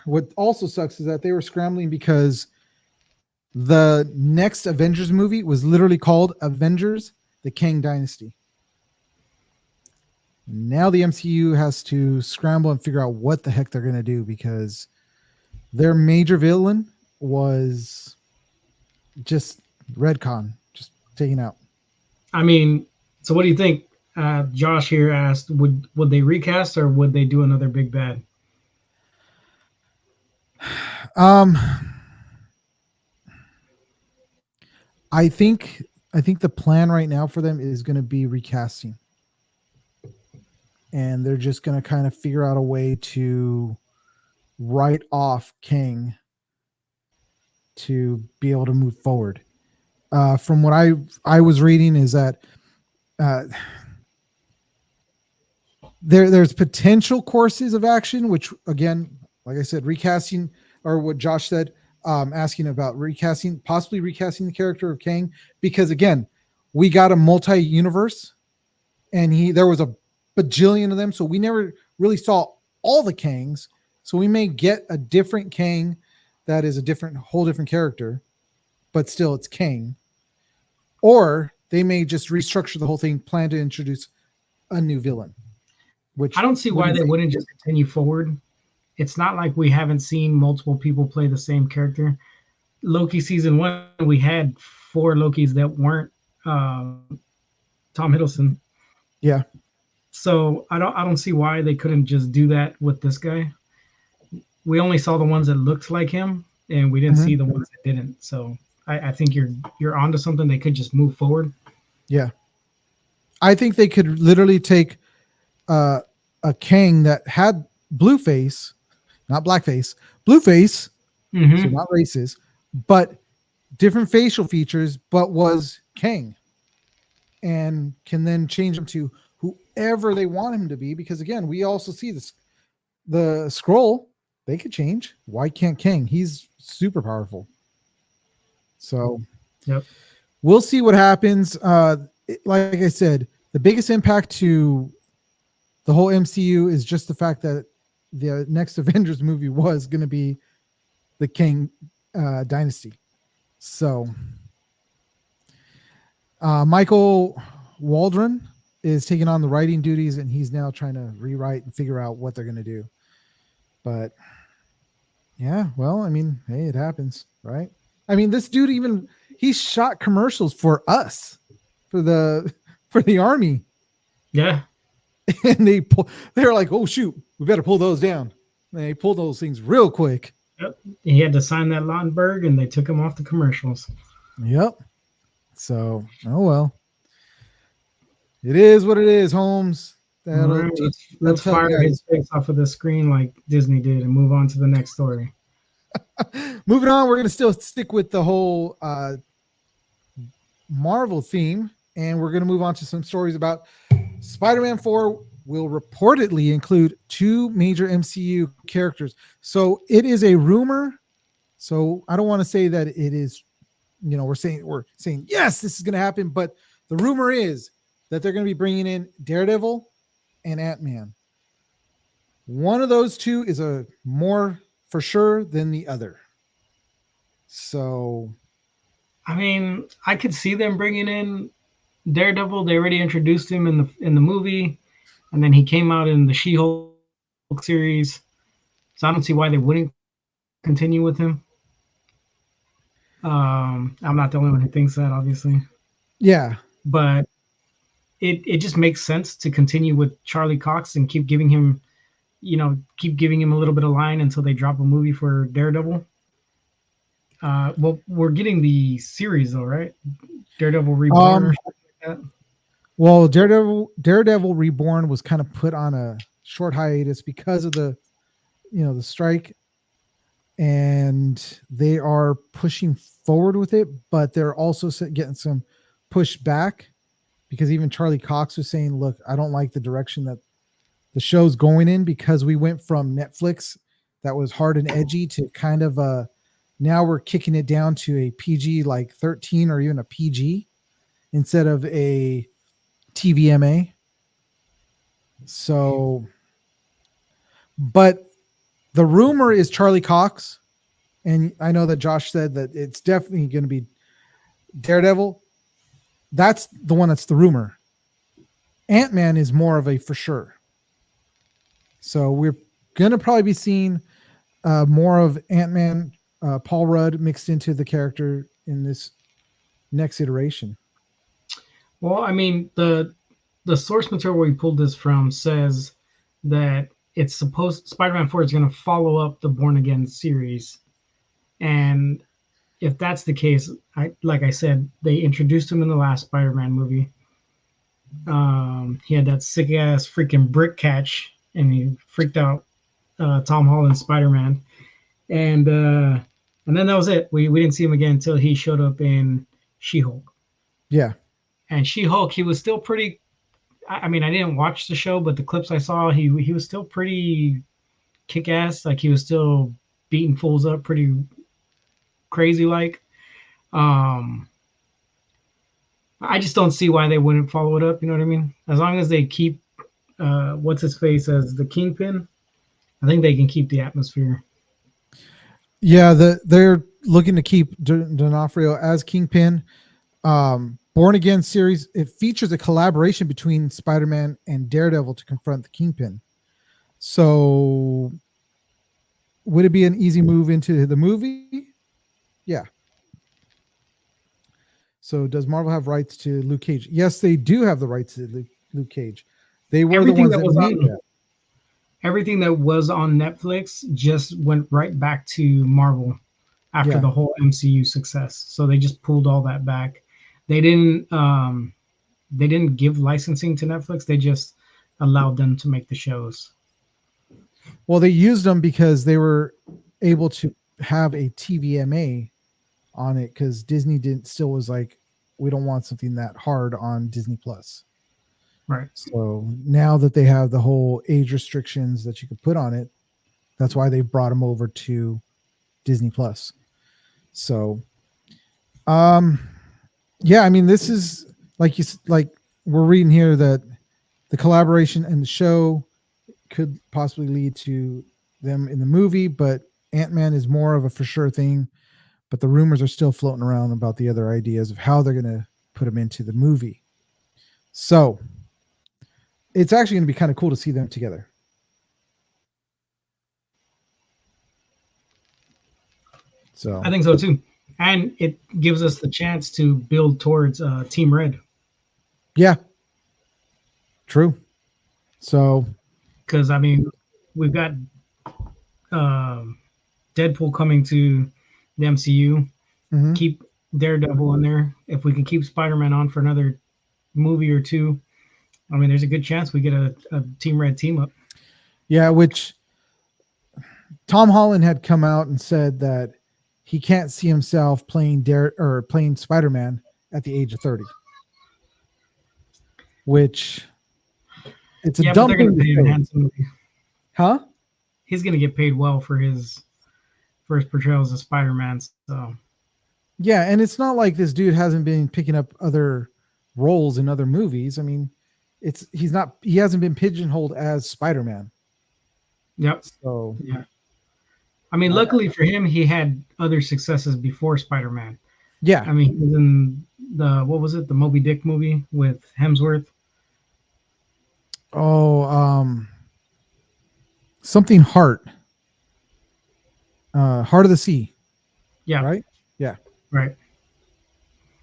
what also sucks is that they were scrambling because the next Avengers movie was literally called Avengers: The Kang Dynasty. Now the MCU has to scramble and figure out what the heck they're going to do because their major villain was just Redcon, just taken out. I mean, so what do you think? Josh here asked, would they recast or would they do another big bad? I think the plan right now for them is going to be recasting. And they're just going to kind of figure out a way to write off Kang to be able to move forward. From what I was reading is that there's potential courses of action, which again, like I said, recasting, or what Josh said, asking about possibly recasting the character of Kang, because again, we got a multi-universe and there was a bajillion of them. So we never really saw all the Kangs. So we may get a different Kang that is whole different character, but still it's Kang. Or they may just restructure the whole thing, plan to introduce a new villain. I Which don't see why they wouldn't just continue forward. It's not like we haven't seen multiple people play the same character. Loki season 1, we had 4 Lokis that weren't Tom Hiddleston. yeah. So I don't see why they couldn't just do that with this guy. We only saw the ones that looked like him, and we didn't Mhm. see the ones that didn't. So I think you're onto something. They could just move forward. Yeah. I think they could literally take uh, a Kang that had blue face, not blackface, blue face, so Mm-hmm. not racist, but different facial features, but was Kang, and can then change him to whoever they want him to be. Because again, we also see this the scroll, they could change. Why can't Kang? He's super powerful. So Yep. we'll see what happens. Like I said, the biggest impact to the whole MCU is just the fact that the next Avengers movie was going to be the Kang dynasty. So Michael Waldron is taking on the writing duties, and he's now trying to rewrite and figure out what they're going to do. But yeah, well, I mean, hey, it happens, right? I mean, this dude he shot commercials for us, for the army, Yeah. and they're like, oh shoot, we better pull those down. And they pulled those things real quick. Yep. He had to sign that Lautenberg, and they took him off the commercials. Yep. So, oh well, it is what it is, Holmes. All right, That'll let's tell you fire guys. his face off of the screen like Disney did, and move on to the next story. Moving on, we're gonna still stick with the whole Marvel theme, and we're gonna move on to some stories about Spider-Man 4 will reportedly include 2 major MCU characters. So it is a rumor. So I don't want to say that it is, we're saying yes, this is going to happen, but the rumor is that they're going to be bringing in Daredevil and Ant-Man. One of those 2 is a more for sure than the other. So I mean, I could see them bringing in Daredevil. They already introduced him in the movie, and then he came out in the She-Hulk series. So I don't see why they wouldn't continue with him. I'm not the only one who thinks that, obviously, yeah, but it just makes sense to continue with Charlie Cox and keep giving him a little bit of line until they drop a movie for Daredevil. Well, we're getting the series though, right? Daredevil Reborn or something like that. well, Daredevil Reborn was kind of put on a short hiatus because of the strike, and they are pushing forward with it, but they're also getting some pushback because even Charlie Cox was saying, look, I don't like the direction that the show's going in, because we went from Netflix that was hard and edgy to kind of now we're kicking it down to a PG like 13 or even a PG instead of a TVMA. So, but the rumor is Charlie Cox, and I know that Josh said that it's definitely going to be Daredevil. That's the one that's the rumor. Ant-Man is more of a for sure. So we're going to probably be seeing more of Ant-Man, Paul Rudd mixed into the character in this next iteration. Well, I mean, the source material we pulled this from says that it's supposed Spider-Man 4 is going to follow up the Born Again series, and if that's the case, like I said, they introduced him in the last Spider-Man movie. He had that sick ass freaking brick catch, and he freaked out Tom Holland Spider-Man, and then that was it. We didn't see him again until he showed up in She-Hulk. Yeah. And She-Hulk, he was still pretty. I mean, I didn't watch the show, but the clips I saw, he was still pretty kick-ass. Like he was still beating fools up pretty crazy like. Um, I just don't see why they wouldn't follow it up. You know what I mean? As long as they keep what's his face as the Kingpin, I think they can keep the atmosphere. Yeah, they're looking to keep D'Onofrio as Kingpin, but Born Again series. It features a collaboration between Spider-Man and Daredevil to confront the Kingpin. So, would it be an easy move into the movie? Yeah. So, does Marvel have rights to Luke Cage? Yes, they do have the rights to Luke Cage. They were the Everything ones that that was made on that. everything that was on Netflix just went right back to Marvel after Yeah. the whole MCU success. So they just pulled all that back. They didn't um they didn't give licensing to Netflix. They just allowed them to make the shows. Well, they used them because they were able to have a TVMA on it because Disney didn't still was like, we don't want something that hard on Disney Plus. Right. So now that they have the whole age restrictions that you could put on it, that's why they brought them over to Disney Plus. So, um, yeah, I mean, this is like we're reading here that the collaboration and the show could possibly lead to them in the movie, but Ant-Man is more of a for sure thing. But the rumors are still floating around about the other ideas of how they're going to put them into the movie. So it's actually going to be kind of cool to see them together. So I think so too. And it gives us the chance to build towards Team Red. yeah, true. So Because I mean, we've got um Deadpool coming to the MCU. mhm. Keep Daredevil in there. If we can keep Spider-Man on for another movie or two, I mean, there's a good chance we get a Team Red team up. Yeah, which Tom Holland had come out and said that he can't see himself playing playing Spider-Man at the age of 30. Which it's a Yeah, but dumb they're gonna thing to pay him say. handsomely. Huh? He's gonna get paid well for his portrayals as Spider-Man. So Yeah, and it's not like this dude hasn't been picking up other roles in other movies. I mean, he hasn't been pigeonholed as Spider-Man. yep, So, yeah. I mean, uh, luckily for him, he had other successes before Spider-Man. yeah. I mean, he was in the what was it, the Moby Dick movie with Hemsworth. Oh, something Heart. Heart of the Sea, Yeah, right? Yeah. right. Yeah,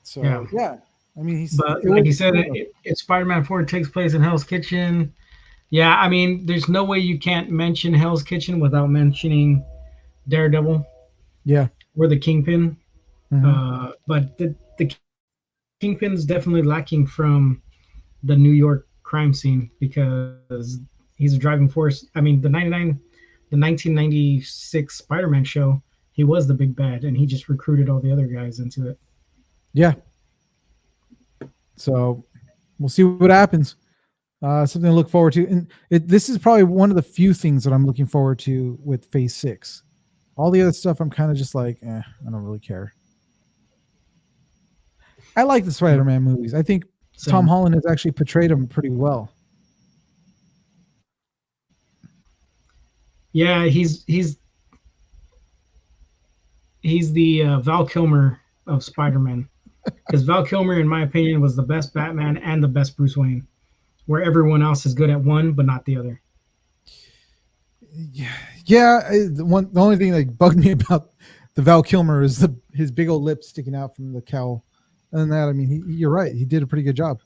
So, yeah. I mean, but it like was you said, cool. it Spider-Man 4 takes place in Hell's Kitchen. Yeah, I mean, there's no way you can't mention Hell's Kitchen without mentioning Daredevil Yeah. or the Kingpin. Mhm. But the Kingpin's definitely lacking from the New York crime scene because he's a driving force. I mean, the 1996 Spider-Man show, he was the big bad, and he just recruited all the other guys into it. Yeah. So, we'll see what happens. Something to look forward to. And this is probably one of the few things that I'm looking forward to with Phase 6. All the other stuff, I'm kind of just like, I don't really care. I like the Yeah, Spider-Man movies. I think Tom same. Holland has actually portrayed them pretty well. Yeah, he's the Val Kilmer of Spider-Man because Val Kilmer, in my opinion, was the best Batman and the best Bruce Wayne, where everyone else is good at one but not the other. Yeah, yeah. The only thing that bugged me about the Val Kilmer is his big old lips sticking out from the cowl. Other than that, I mean, you're right. He did a pretty good job.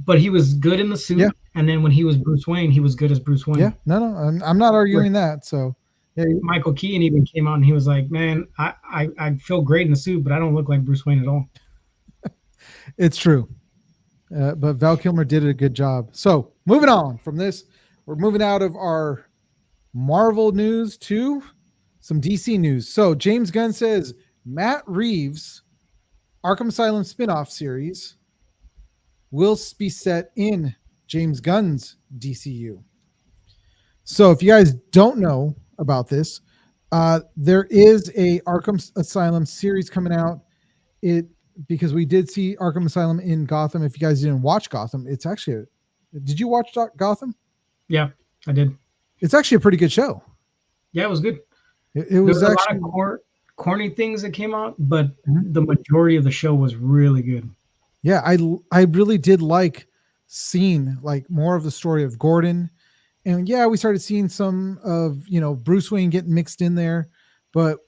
But he was good in the Yeah, suit, and then when he was Bruce Wayne, he was good as Bruce yeah. Wayne. No, I'm not Where arguing that. So, yeah, Michael Keaton even came out and he was like, "Man, I feel great in the suit, but I don't look like Bruce Wayne at all." it's true. But Val Kilmer did a good job. So, moving on from this, we're moving out of our Marvel news to some DC news. So, James Gunn says Matt Reeves' Arkham Asylum spin-off series will be set in James Gunn's DCU. So, if you guys don't know about this, there is a Arkham Asylum series coming out. It because we did see Arkham Asylum in Gotham. If you guys didn't watch Gotham, it's actually did you watch Gotham? Yeah, I did. It's actually a pretty good show. Yeah, it was good. It There was was a lot actually of corny things that came out, but Mhm. the majority of the show was really good. Yeah, I really did like seeing like more of the story of Gordon. And yeah, we started seeing some of, Bruce Wayne getting mixed in there, but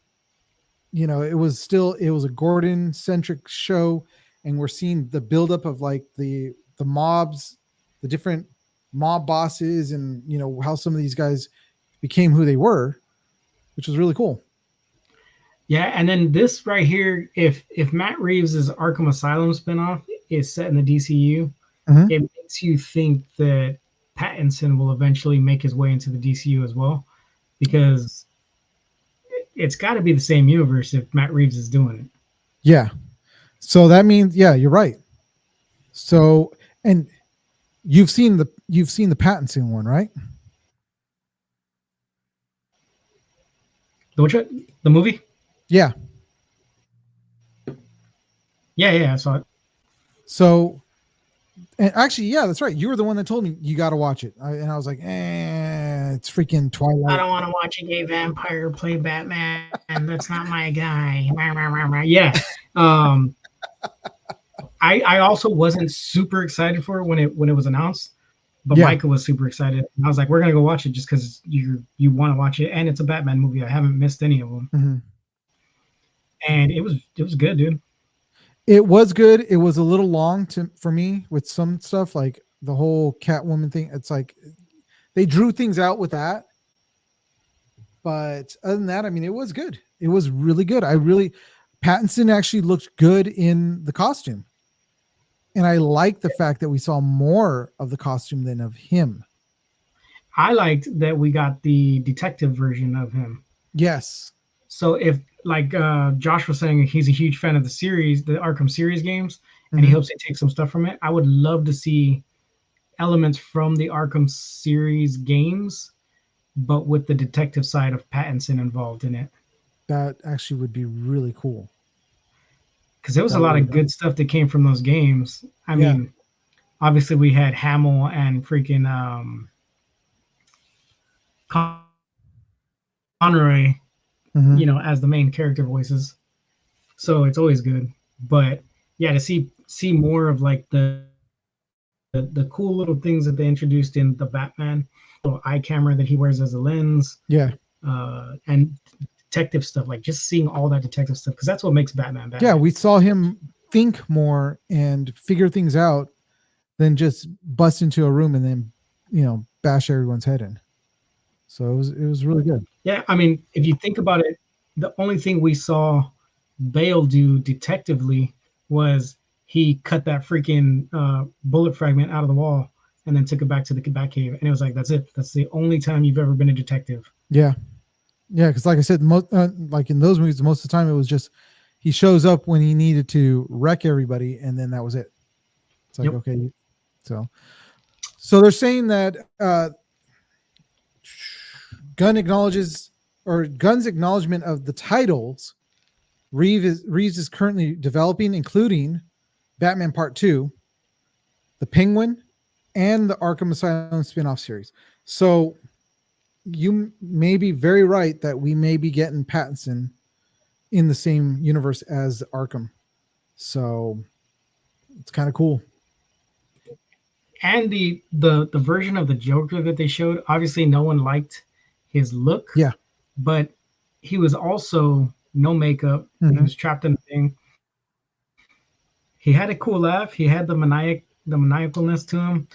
it was a Gordon centric show, and we're seeing the buildup of like the mobs, the different mob bosses, and how some of these guys became who they were, which was really cool. Yeah, and then this right here, if Matt Reeves' Arkham Asylum spinoff is set in the DCU, Mhm. it makes you think that Pattinson will eventually make his way into the DCU as well, because it's got to be the same universe if Matt Reeves is doing it. Yeah. So that means, yeah, you're right. So, and you've seen the Pattinson one, right? The movie? Yeah. Yeah, yeah, I saw it. So, and actually, yeah, that's right. You were the one that told me you got to watch it, and I was like, it's freaking I Twilight. don't want to watch a gay vampire play Batman. That's not my guy. Yeah. Um, I also wasn't super excited for it when it was announced, but Yeah. Micah was super excited. And I was like, we're gonna go watch it just because you want to watch it, and it's a Batman movie. I haven't missed any of them, Mhm. and it was good, dude. It was good. It was a little long for me with some stuff like the whole Catwoman thing. It's like they drew things out with that, but other than that, I mean, it was good. It was really good. Pattinson actually looked good in the costume, and I like the fact that we saw more of the costume than of him. I liked that we got the detective version of him. Yes. So if like Josh was saying, he's a huge fan of the series, the Arkham series games, and he Mhm. hopes they take some stuff from it. I would love to see elements from the Arkham series games, but with the detective side of Pattinson involved in it. That actually would be really cool. Because there was a That lot would. of good stuff that came from those games. I Yeah. mean, obviously we had Hamill and freaking Conroy, Mhm. as the main character voices. So it's always good. But yeah, to see more of like the cool little things that they introduced in the Batman, little eye camera that he wears as a lens, Yeah. and detective stuff, like just seeing all that detective stuff, because that's what makes Batman Yeah, Batman. we saw him think more and figure things out than just bust into a room and then, bash everyone's head in. So it was really good. Yeah, I mean, if you think about it, the only thing we saw Bale do detectively was he cut that freaking bullet fragment out of the wall and then took it back to the Batcave, and it was like, that's it. That's the only time you've ever been a detective. Yeah. Yeah, because like I said, like in those movies, most of the time it was just he shows up when he needed to wreck everybody, and then that was it. It's like, Yep. okay, so they're saying that Gunn acknowledges or Gunn's acknowledgement of the titles Reeves is currently developing, including Batman Part 2, The Penguin, and the Arkham Asylum spin-off series. So you may be very right that we may be getting Pattinson in the same universe as Arkham. So it's kind of cool. And the version of the Joker that they showed, obviously no one liked his look, Yeah. but he was also no makeup. He Mm-hmm. was trapped in a thing. He had a cool laugh. He had the maniacalness to him.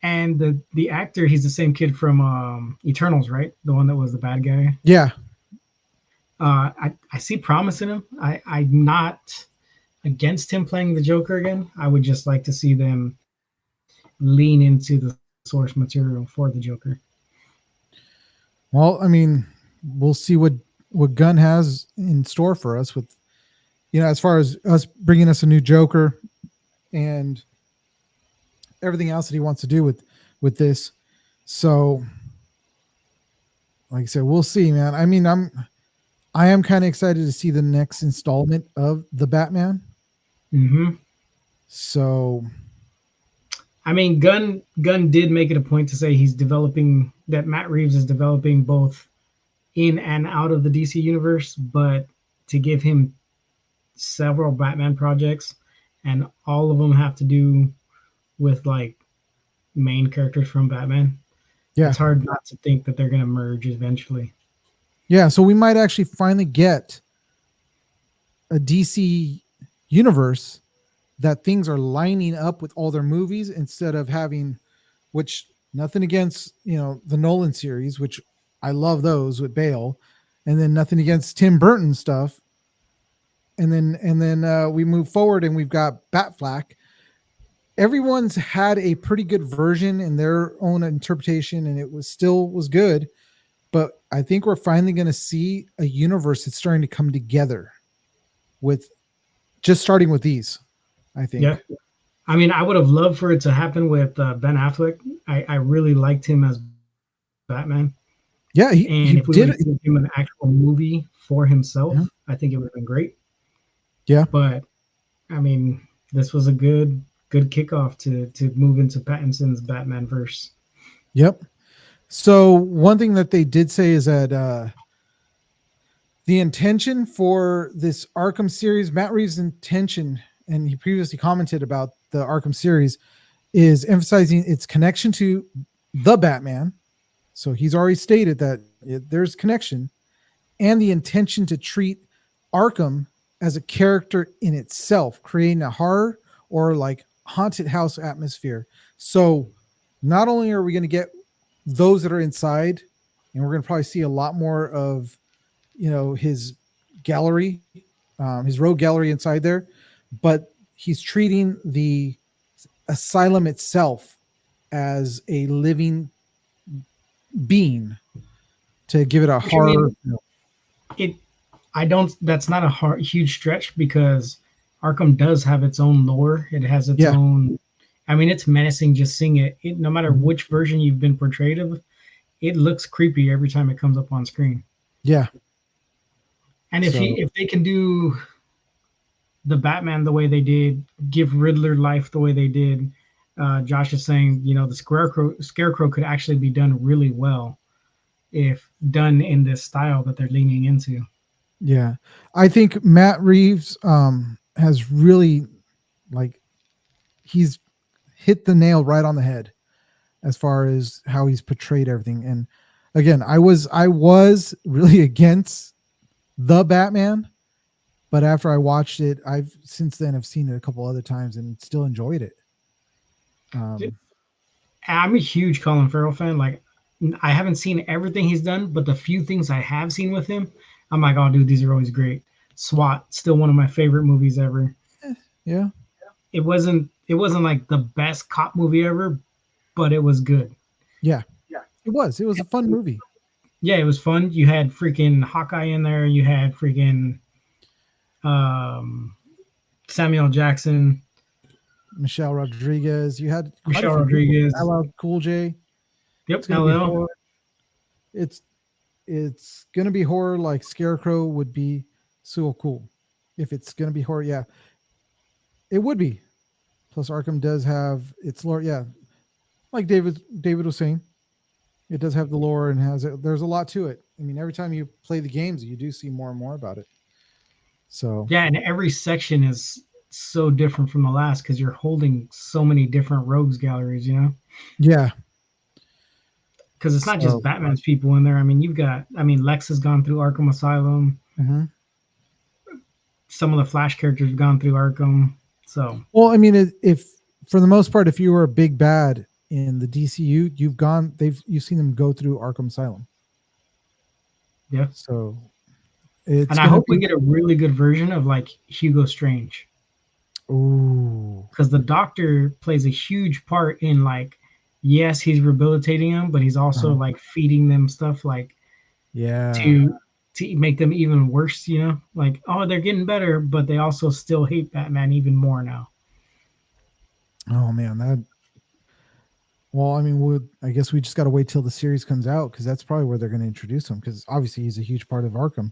And the actor, he's the same kid from Eternals, right? The one that was the bad guy. Yeah. I see promise in him. I'm not against him playing the Joker again. I would just like to see them lean into the source material for the Joker. Well, I mean, we'll see what Gunn has in store for us with, as far as us bringing us a new Joker and everything else that he wants to do with this. So, like I said, we'll see, man. I mean, I am kind of excited to see the next installment of the Batman. Mm-hmm. So, I mean, Gunn did make it a point to say he's developing that Matt Reeves is developing both in and out of the DC universe, but to give him several Batman projects and all of them have to do with like main characters from Batman. Yeah. It's hard not to think that they're gonna merge eventually. Yeah. So we might actually finally get a DC universe that things are lining up with all their movies instead of having, which nothing against, the Nolan series, which I love those with Bale, and then nothing against Tim Burton stuff. And then we move forward and we've got Batflack. Everyone's had a pretty good version in their own interpretation, and it was good. But I think we're finally going to see a universe that's starting to come together with just starting with these. I Yeah, think. I mean, I would have loved for it to happen with Ben Affleck. I really liked him as Batman, Yeah, and if we he would have did. given him an actual movie for himself, Mhm. I think it would have been great. Yeah. But I mean, this was a good kickoff to move into Pattinson's Batman verse. Yep. So one thing that they did say is that the intention for this Arkham series, Matt Reeves' intention, and he previously commented about the Arkham series, is emphasizing its connection to the Batman. So he's already stated that there's connection, and the intention to treat Arkham as a character in itself, creating a horror or like haunted house atmosphere. So not only are we going to get those that are inside, and we're going to probably see a lot more of his gallery, his rogue gallery inside there, but he's treating the asylum itself as a living being to give it a Which I horror. mean, it I don't. That's not a huge stretch because Arkham does have its own lore. It has its Yeah. own. I mean, it's menacing just seeing it. No matter Mhm. which version you've been portrayed of, it looks creepy every time it comes up on screen. Yeah. And So if they can do the Batman the way they did, give Riddler life the way they did, Josh is saying, the Scarecrow could actually be done really well if done in this style that they're leaning into. yeah, I think Matt Reeves has really, like, he's hit the nail right on the head as far as how he's portrayed everything. And again, I was really against the Batman, but after I watched it, I've since then have seen it a couple other times and still enjoyed it. Um, I'm a huge Colin Farrell fan. Like, I haven't seen everything he's done, but the few things I have seen with him, I'm like, oh, dude, these are always great. SWAT, still one of my favorite movies ever. yeah, It wasn't like the best cop movie ever, but it was good. yeah, it was. It was a fun movie. Yeah, it was fun. You had freaking Hawkeye in there. You had freaking um, Samuel Jackson, Michelle Rodriguez. You had quite a Michelle few people. Rodriguez. LL Cool J. It's Yep, gonna be LL. horror. It's it's gonna be horror like Scarecrow would be so cool. If it's gonna be horror, yeah, it would be. Plus, Arkham does have its lore. Yeah, like David was saying, it does have the lore and there's a lot to it. I mean, every time you play the games, you do see more and more about it. So Yeah, and every section is so different from the last because you're holding so many different rogues galleries. yeah, Because it's not just so Batman's people in there. I mean, Lex has gone through Arkham Asylum. mhm. Some of the Flash characters have gone through Arkham. So Well, I mean, if for the most part, if you were a big bad in the DCU, you've seen them go through Arkham Asylum. yeah, So it's and I gonna hope we be. get a really good version of like Hugo Strange Ooh, because the Doctor plays a huge part in like, yes, he's rehabilitating them, but he's also uh-huh. like feeding them stuff like Yeah. to make them even worse. Like, oh, they're getting better, but they also still hate Batman even more now. Oh man, that. Well, I mean, I guess we just got to wait till the series comes out because that's probably where they're going to introduce him because obviously he's a huge part of Arkham.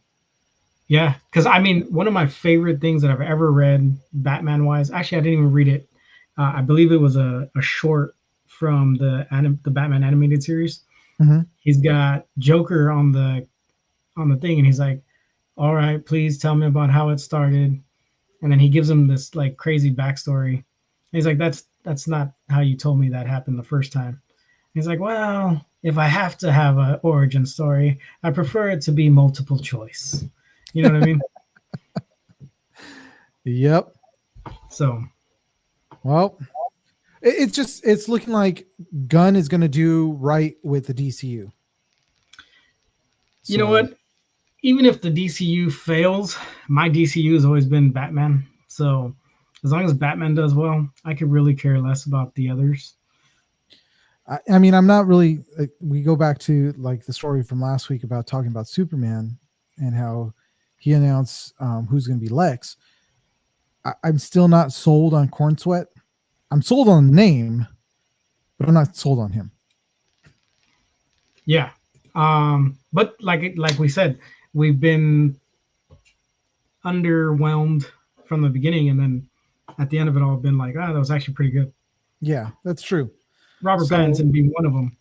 Yeah, because I mean, one of my favorite things that I've ever read, Batman wise, actually, I didn't even read it. I believe it was a short from the Batman animated series. Hmm. He's got Joker on the thing, and he's like, "All right, please tell me about how it started." And then he gives him this like crazy backstory. And he's like, that's not how you told me that happened the first time. He's like, well, if I have to have an origin story, I prefer it to be multiple choice. You know what I mean? Yep. So, Well, it's looking like Gunn is going to do right with the DCU. you know what? Even if the DCU fails, my DCU has always been Batman. So, as long as Batman does well, I could really care less about the others. I mean, I'm not really. We go back to like the story from last week about talking about Superman and how he announced who's going to be Lex. I'm still not sold on Corn Sweat. I'm sold on the name, but I'm not sold on him. Yeah. But like we said, we've been underwhelmed from the beginning, and then at the end of it all, been like, that was actually pretty good. Yeah, that's true. Robert Pattinson being one of them.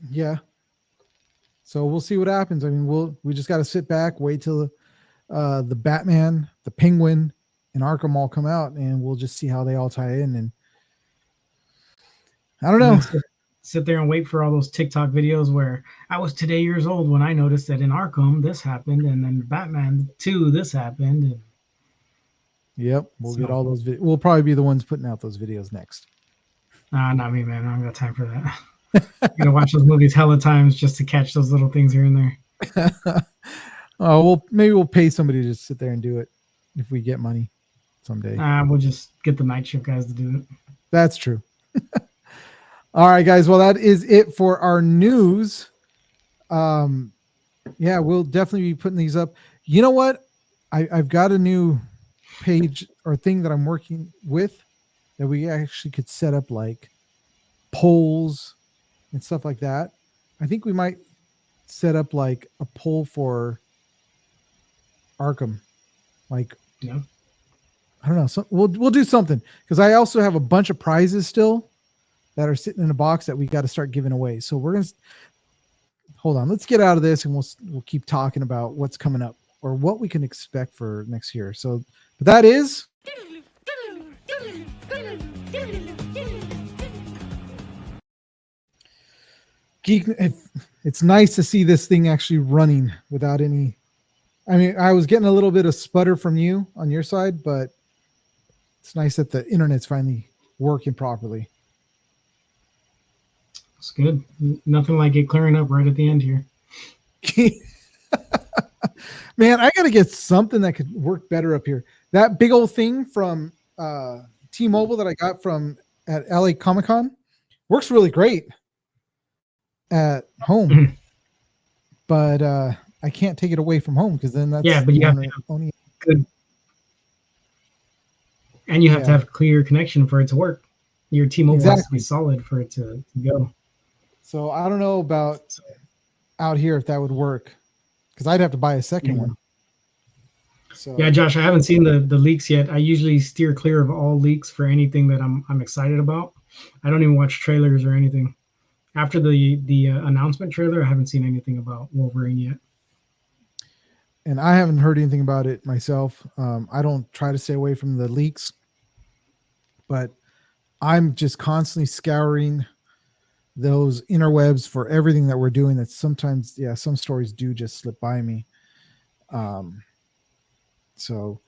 Yeah. So we'll see what happens. I mean, we just got to sit back, wait till the Batman, the Penguin, and Arkham all come out, and we'll just see how they all tie in. And I don't know. Sit there and wait for all those TikTok videos where I was today years old when I noticed that in Arkham this happened, and then Batman 2 this happened. And yep, we'll get all those. We'll probably be the ones putting out those videos next. Not me, man. I don't got time for that. I'm gonna watch those movies hella times just to catch those little things here and there. Oh, well, maybe we'll pay somebody to just sit there and do it if we get money someday. We'll just get the night shift guys to do it. That's true. All right, guys. Well, that is it for our news. Yeah, we'll definitely be putting these up. You know what? I've got a new page or thing that I'm working with that we actually could set up like polls and stuff like that. I think we might set up like a poll for Arkham. Like, yeah. I don't know. So we'll do something because I also have a bunch of prizes still that are sitting in a box that we got to start giving away. So we're gonna hold on. Let's get out of this and we'll keep talking about what's coming up or what we can expect for next year. So, but that is. Geek, it's nice to see this thing actually running without any. I mean, I was getting a little bit of sputter from you on your side, but it's nice that the internet's finally working properly. It's good. Nothing like it clearing up right at the end here. Man, I got to get something that could work better up here. That big old thing from T-Mobile that I got from at LA Comic-Con works really great at home, but I can't take it away from home because then that's but you have to have only good, and you have to have clear connection for it to work. Your T-Mobile has to be solid for it to go. So I don't know about out here if that would work because I'd have to buy a second one. So yeah, Josh, I haven't seen the leaks yet. I usually steer clear of all leaks for anything that I'm excited about. I don't even watch trailers or anything. After the announcement trailer, I haven't seen anything about Wolverine yet. And I haven't heard anything about it myself. I don't try to stay away from the leaks, but I'm just constantly scouring those interwebs for everything that we're doing. That sometimes, some stories do just slip by me. So,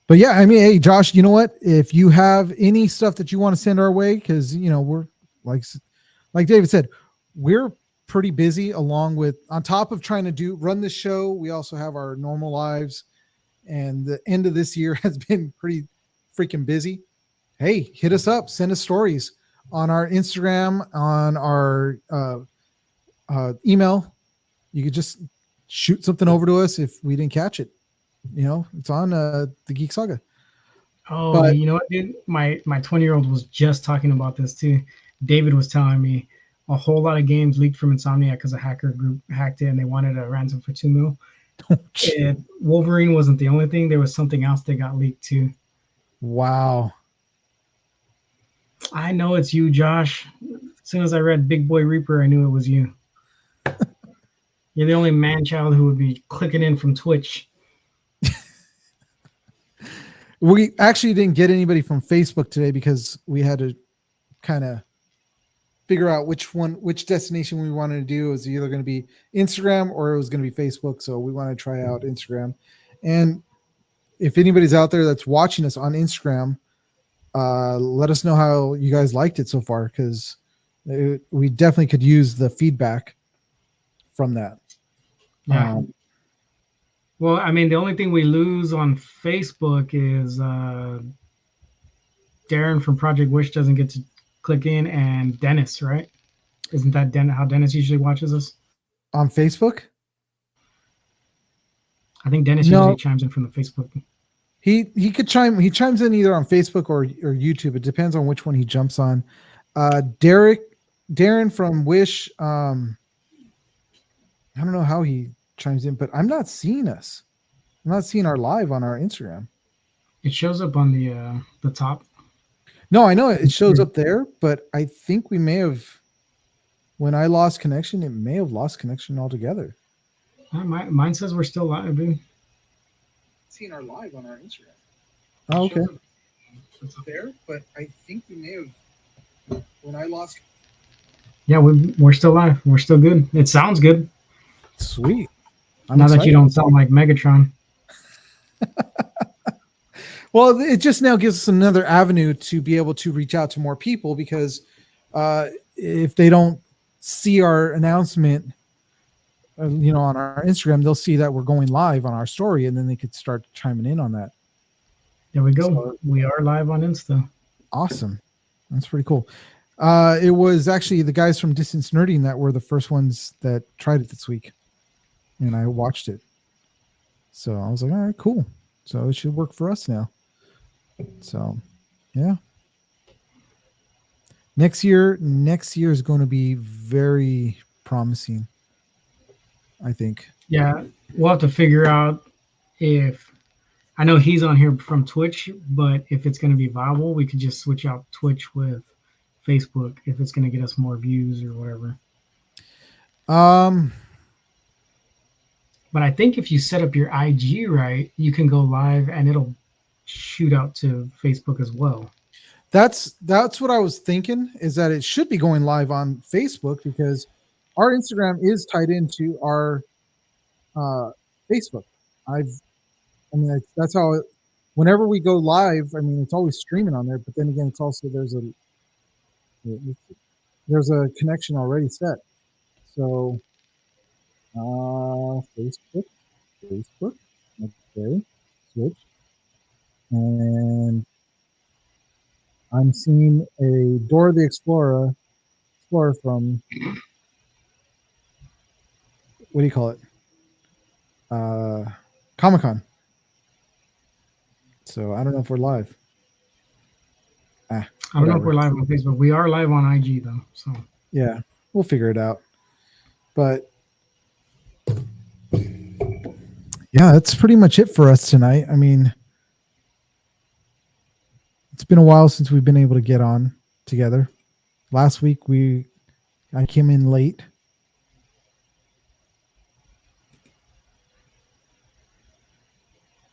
but yeah, I mean, hey, Josh, you know what? If you have any stuff that you want to send our way, because we're like David said, we're pretty busy. Along with on top of trying to run this show, we also have our normal lives, and the end of this year has been pretty freaking busy. Hey, hit us up, send us stories on our Instagram, on our email. You could just shoot something over to us if we didn't catch it. It's on the Geek Saga. Oh, but, you know what, dude? My 20-year-old was just talking about this too. David was telling me a whole lot of games leaked from Insomniac because a hacker group hacked it and they wanted a ransom for $2 million. And Wolverine wasn't the only thing. There was something else that got leaked too. Wow. I know it's you, Josh. As soon as I read Big Boy Reaper, I knew it was you. You're the only man-child who would be clicking in from Twitch. We actually didn't get anybody from Facebook today because we had to kind of figure out which destination we wanted to do. It was either going to be Instagram or it was going to be Facebook. So we want to try out Instagram. And if anybody's out there that's watching us on Instagram, let us know how you guys liked it so far, because we definitely could use the feedback from that. Yeah. Well, I mean, the only thing we lose on Facebook is Darren from Project Wish doesn't get to click in, and Dennis, right? Isn't that how Dennis usually watches us? On Facebook? I think Dennis No. usually chimes in from the Facebook. He chimes in either on Facebook or YouTube. It depends on which one he jumps on. Darren from Wish, I don't know how he chimes in, but I'm not seeing us. I'm not seeing our live on our Instagram. It shows up on the top. No, I know it shows up there, but I think we may have, when I lost connection, it may have lost connection altogether. Mine says we're still live, dude. Seeing our live on our Instagram. Oh, okay. It's there, but I think we may have, when I lost. Yeah, we're still live. We're still good. It sounds good. Sweet. Now excited. That you don't sound like Megatron. Well, it just now gives us another avenue to be able to reach out to more people, because if they don't see our announcement, on our Instagram, they'll see that we're going live on our story, and then they could start chiming in on that. There we go. So, we are live on Insta. Awesome. That's pretty cool. It was actually the guys from Distance Nerding that were the first ones that tried it this week, and I watched it. So I was like, all right, cool. So it should work for us now. So, yeah. Next year is going to be very promising, I think. Yeah, we'll have to figure out if, I know he's on here from Twitch, but if it's going to be viable, we could just switch out Twitch with Facebook if it's going to get us more views or whatever. But I think if you set up your IG right, you can go live and it'll shoot out to Facebook as well. That's what I was thinking, is that it should be going live on Facebook, because our Instagram is tied into our Facebook. That's how whenever we go live, it's always streaming on there, but then again, it's also there's a connection already set. So Facebook, okay, switch, and I'm seeing a Dora the Explorer from, what do you call it? Comic-Con. So I don't know if we're live. I don't know if we're live on Facebook. We are live on IG though. So yeah, we'll figure it out. But yeah, that's pretty much it for us tonight. It's been a while since we've been able to get on together. Last week I came in late.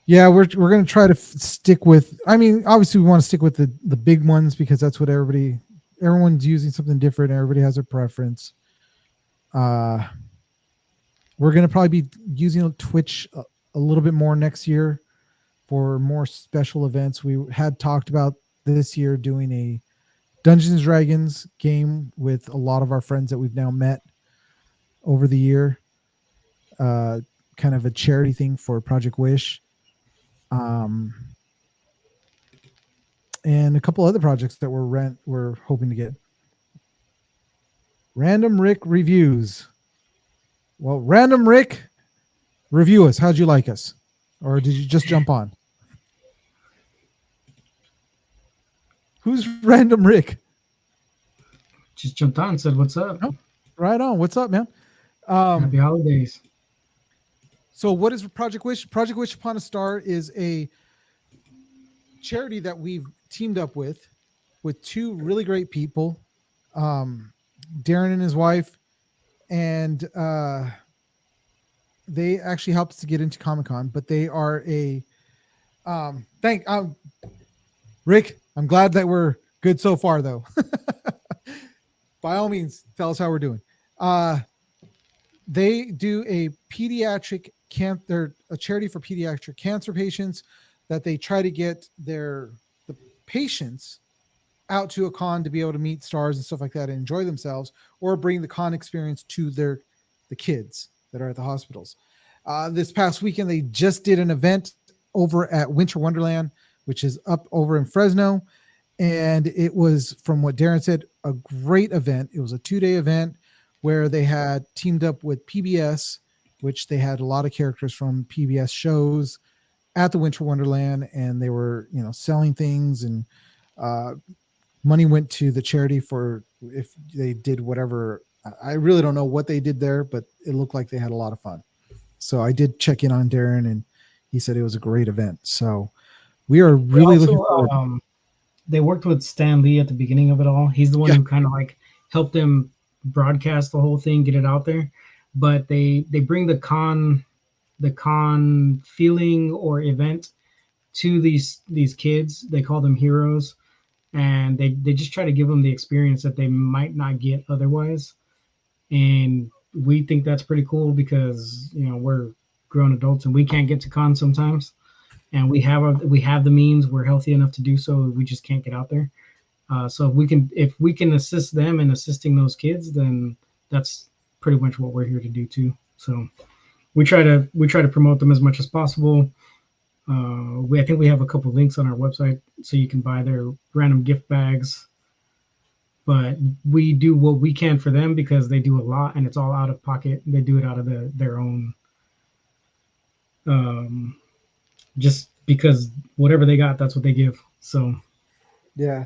Yeah, we're going to try to stick with, obviously we want to stick with the big ones, because that's what everyone's using something different. Everybody has a preference. We're going to probably be using Twitch a little bit more next year for more special events. We had talked about this year doing a Dungeons & Dragons game with a lot of our friends that we've now met over the year. Kind of a charity thing for Project Wish. And a couple other projects that we're hoping to get. Random Rick reviews. Well, Random Rick, review us. How'd you like us? Or did you just jump on? Who's Random Rick? Just jumped on and said, what's up? Oh, right on. What's up, man? Happy holidays. So what is Project Wish? Project Wish Upon a Star is a charity that we've teamed up with two really great people, Darren and his wife, and they actually helped us to get into Comic-Con, but they are a Thank Rick. I'm glad that we're good so far, though. By all means, tell us how we're doing. Uh, they do a pediatric they're a charity for pediatric cancer patients that they try to get the patients out to a con to be able to meet stars and stuff like that and enjoy themselves, or bring the con experience to the kids that are at the hospitals. This past weekend, they just did an event over at Winter Wonderland, which is up over in Fresno. And it was, from what Darren said, a great event. It was a 2-day event where they had teamed up with PBS, which they had a lot of characters from PBS shows at the Winter Wonderland, and they were, selling things, and uh, money went to the charity for if they did whatever. I really don't know what they did there, but it looked like they had a lot of fun. So I did check in on Darren, and he said it was a great event. So we are really looking forward. They worked with Stan Lee at the beginning of it all. He's the one Yeah. who kind of like helped them broadcast the whole thing, get it out there. But they bring the con feeling or event to these kids. They call them heroes, and they just try to give them the experience that they might not get otherwise. And we think that's pretty cool because we're grown adults and we can't get to cons sometimes, and we have the means. We're healthy enough to do so. We just can't get out there. So if we can assist them in assisting those kids, then that's pretty much what we're here to do too. So we try to promote them as much as possible. I think we have a couple links on our website so you can buy their random gift bags. But we do what we can for them because they do a lot and it's all out of pocket. They do it out of their own. Just because whatever they got, that's what they give. So Yeah.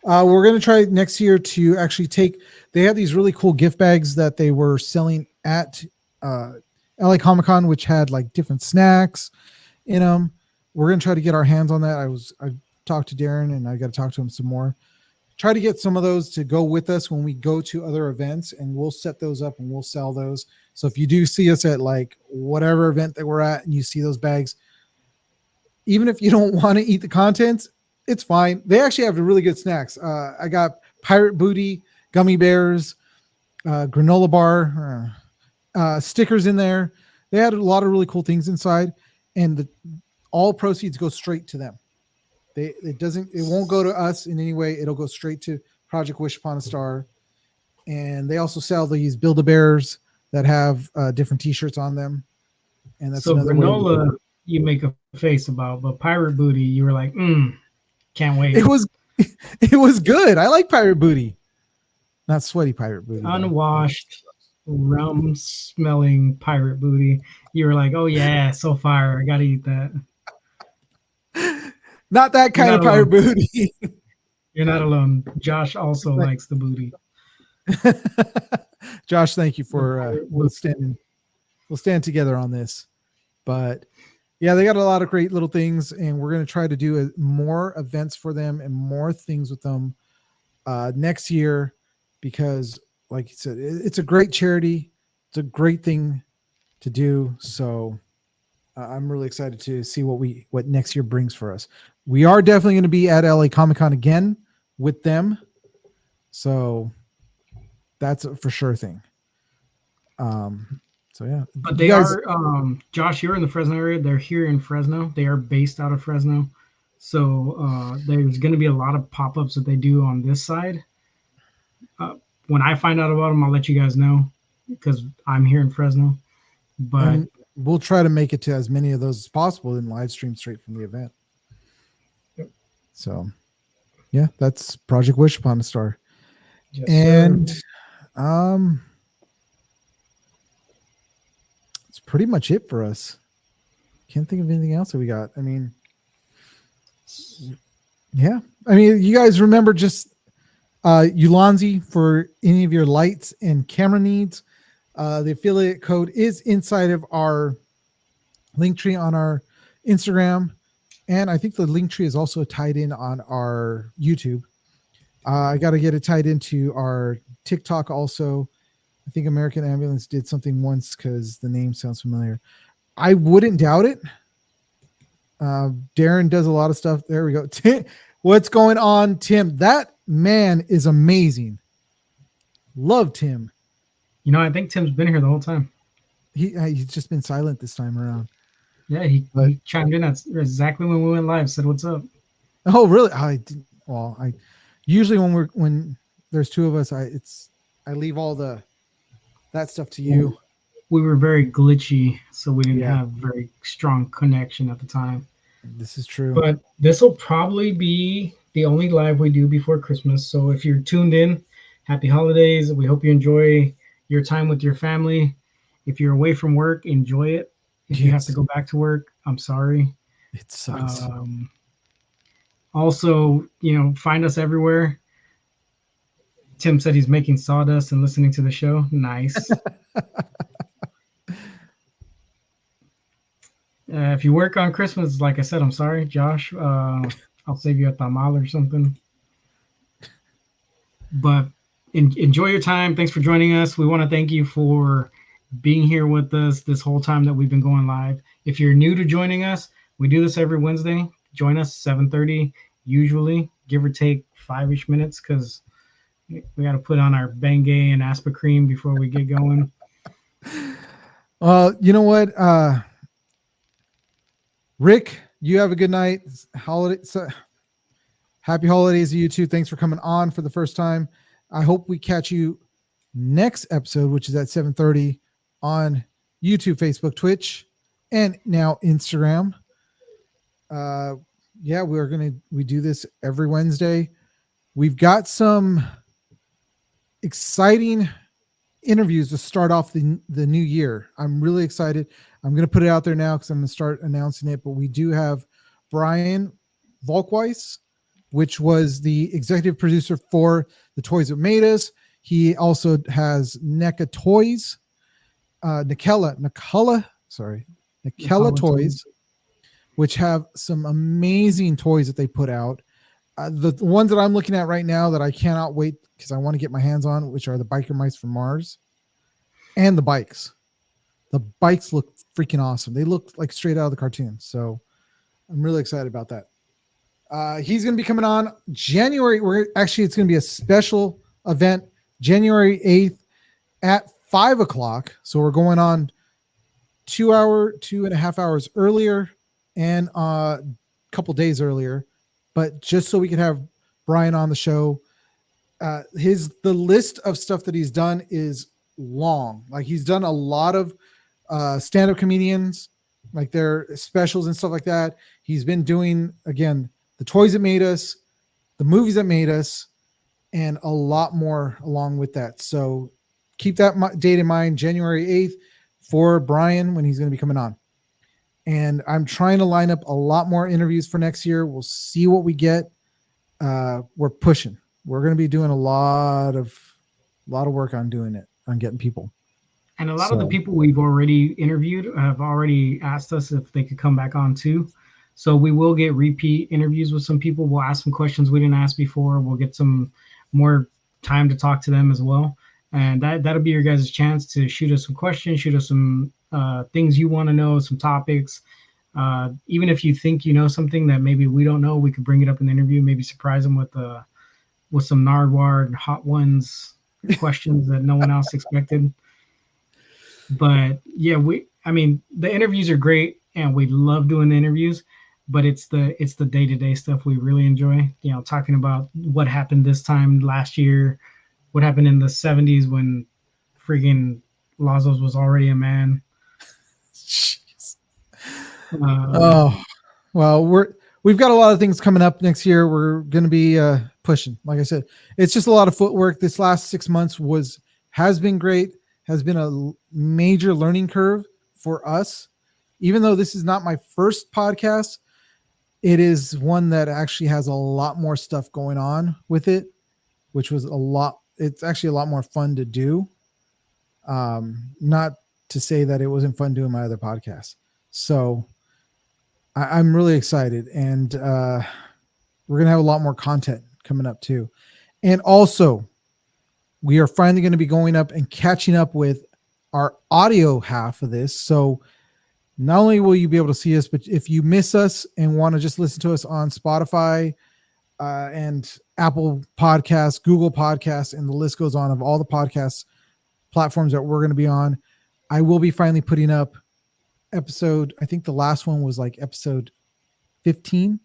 We're going to try next year to actually they had these really cool gift bags that they were selling at LA Comic Con, which had like different snacks in them. We're going to try to get our hands on that. I talked to Darren, and I got to talk to him some more. Try to get some of those to go with us when we go to other events, and we'll set those up and we'll sell those. So if you do see us at like whatever event that we're at and you see those bags, even if you don't want to eat the contents, it's fine. They actually have really good snacks. I got pirate booty, gummy bears, granola bar, stickers in there. They had a lot of really cool things inside, and all proceeds go straight to them. It won't go to us in any way. It'll go straight to Project Wish Upon a Star. And they also sell these Build-A-Bears that have different T-shirts on them. And that's so another granola, you make a face about, but pirate booty, you were like, can't wait. It was good. I like pirate booty, not sweaty pirate booty. Unwashed, rum smelling pirate booty. You were like, oh yeah, so fire. I gotta eat that. Not that kind of pirate booty. You're not alone. Josh also likes the booty. Josh, thank you for we'll stand together on this. But yeah, they got a lot of great little things, and we're going to try to do more events for them and more things with them next year, because like you said, it's a great charity. It's a great thing to do. So I'm really excited to see what next year brings for us. We are definitely going to be at LA Comic Con again with them. So that's a for sure thing. So yeah, but they are Josh, you're in the Fresno area. They're here in Fresno. They are based out of Fresno. So there's going to be a lot of pop-ups that they do on this side. When I find out about them, I'll let you guys know because I'm here in Fresno. But and we'll try to make it to as many of those as possible and live stream straight from the event. Yep. So yeah, that's Project Wish Upon a Star. Yes, and sir. It's pretty much it for us. Can't think of anything else that we got. I mean, yeah. I mean, you guys remember just Ulanzi for any of your lights and camera needs. The affiliate code is inside of our link tree on our Instagram. And I think the link tree is also tied in on our YouTube. I got to get it tied into our TikTok also. I think American Ambulance did something once because the name sounds familiar. I wouldn't doubt it. Darren does a lot of stuff. There we go. Tim, what's going on, Tim? That man is amazing. Love Tim. I think Tim's been here the whole time. He's just been silent this time around. Yeah, he, But he chimed in at exactly when we went live. Said, "What's up?" oh, really? I didn't. Well, I usually when there's two of us, I leave all that stuff to you. We were very glitchy, so we didn't Yeah, have very strong connection at the time. this is true. But this will probably be the only live we do before Christmas. So if you're tuned in, happy holidays. We hope you enjoy your time with your family. If you're away from work, enjoy it. If you have to Yes, go back to work, I'm sorry. it sucks. Also, find us everywhere. Tim said he's making sawdust and listening to the show. Nice. If you work on Christmas, like I said, I'm sorry, Josh. I'll save you a tamal or something. But enjoy your time. Thanks for joining us. We want to thank you for being here with us this whole time that we've been going live. If you're new to joining us, we do this every Wednesday. Join us 7:30, usually, give or take 5-ish minutes, because we got to put on our Bengay and Aspa cream before we get going. You know what? Rick, you have a good night. Happy holidays to you too. Thanks for coming on for the first time. I hope we catch you next episode, which is at 7:30 on YouTube, Facebook, Twitch, and now Instagram. Yeah, we do this every Wednesday. We've got some exciting interviews to start off the new year. I'm really excited. I'm going to put it out there now because I'm going to start announcing it. But we do have Brian Volkweiss, which was the executive producer for the Toys That Made Us. He also has NECA Toys, Nikella Toys, which have some amazing toys that they put out. The ones that I'm looking at right now that I cannot wait because I want to get my hands on, which are the Biker Mice from Mars and the bikes. The bikes look freaking awesome. They look like straight out of the cartoon. So I'm really excited about that. He's going to be coming on January. It's going to be a special event, January 8th at 5:00. So we're going on 2.5 hours earlier and a couple days earlier, but just so we could have Brian on the show. The list of stuff that he's done is long. Like, he's done a lot of stand-up comedians, like their specials and stuff like that. He's been doing, again, the Toys That Made Us, the movies that made us, and a lot more along with that. So keep that date in mind, January 8th for Brian, when he's going to be coming on. And I'm trying to line up a lot more interviews for next year. We'll see what we get. We're pushing. We're going to be doing a lot of work on doing it, on getting people. And a lot of the people we've already interviewed have already asked us if they could come back on too. So we will get repeat interviews with some people. We'll ask some questions we didn't ask before. We'll get some more time to talk to them as well. And that'll be your guys' chance to shoot us some questions, shoot us some things you want to know, some topics. Even if you think you know something that maybe we don't know, we could bring it up in the interview, maybe surprise them with some Nardwar and Hot Ones questions that no one else expected. But yeah, the interviews are great and we love doing the interviews, but it's the day-to-day stuff we really enjoy, talking about what happened this time last year, what happened in the 70s when friggin' Lazos was already a man. Well, we've got a lot of things coming up next year. We're going to be pushing. Like I said, it's just a lot of footwork. This last 6 months has been great, has been a major learning curve for us. Even though this is not my first podcast, it is one that actually has a lot more stuff going on with it, which was it's actually a lot more fun to do. Not to say that it wasn't fun doing my other podcasts. So I'm really excited, and we're going to have a lot more content coming up too. And also, we are finally going to be going up and catching up with our audio half of this. So not only will you be able to see us, but if you miss us and want to just listen to us on Spotify and Apple Podcasts, Google Podcasts, and the list goes on of all the podcast platforms that we're going to be on, I will be finally putting up episode, I think the last one was like episode 15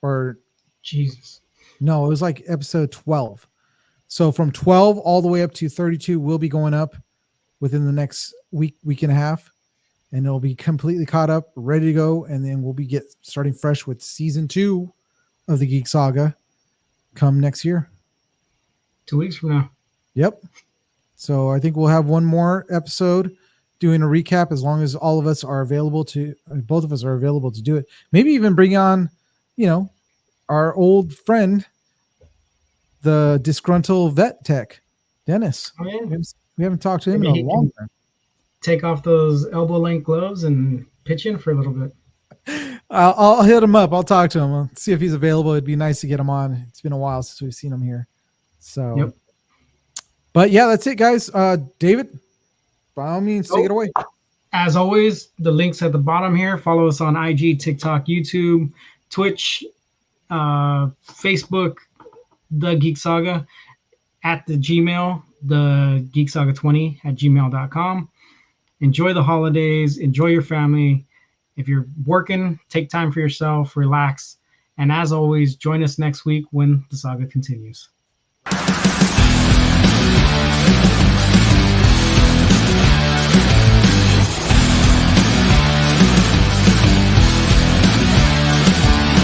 or Jesus. no, it was like episode 12. So from 12 all the way up to 32 will be going up within the next week and a half, and it'll be completely caught up, ready to go, and then we'll be starting fresh with season 2 of the Geek Saga come next year. 2 weeks from now. Yep. So I think we'll have one more episode doing a recap, as long as all of us are available to, both of us are available to do it. Maybe even bring on, our old friend, the disgruntled vet tech, Dennis. Oh, yeah. We haven't talked to him in a long time. Take off those elbow length gloves and pitch in for a little bit. I'll hit him up. I'll talk to him. I'll see if he's available. It'd be nice to get him on. It's been a while since we've seen him here. So, yep. But yeah, that's it, guys. David, by all means, take it away. As always, the links at the bottom here. Follow us on IG, TikTok, YouTube, Twitch, Facebook, The Geek Saga, at the Gmail, the geeksaga20 at gmail.com. Enjoy the holidays. Enjoy your family. If you're working, take time for yourself, relax. And as always, join us next week when the saga continues.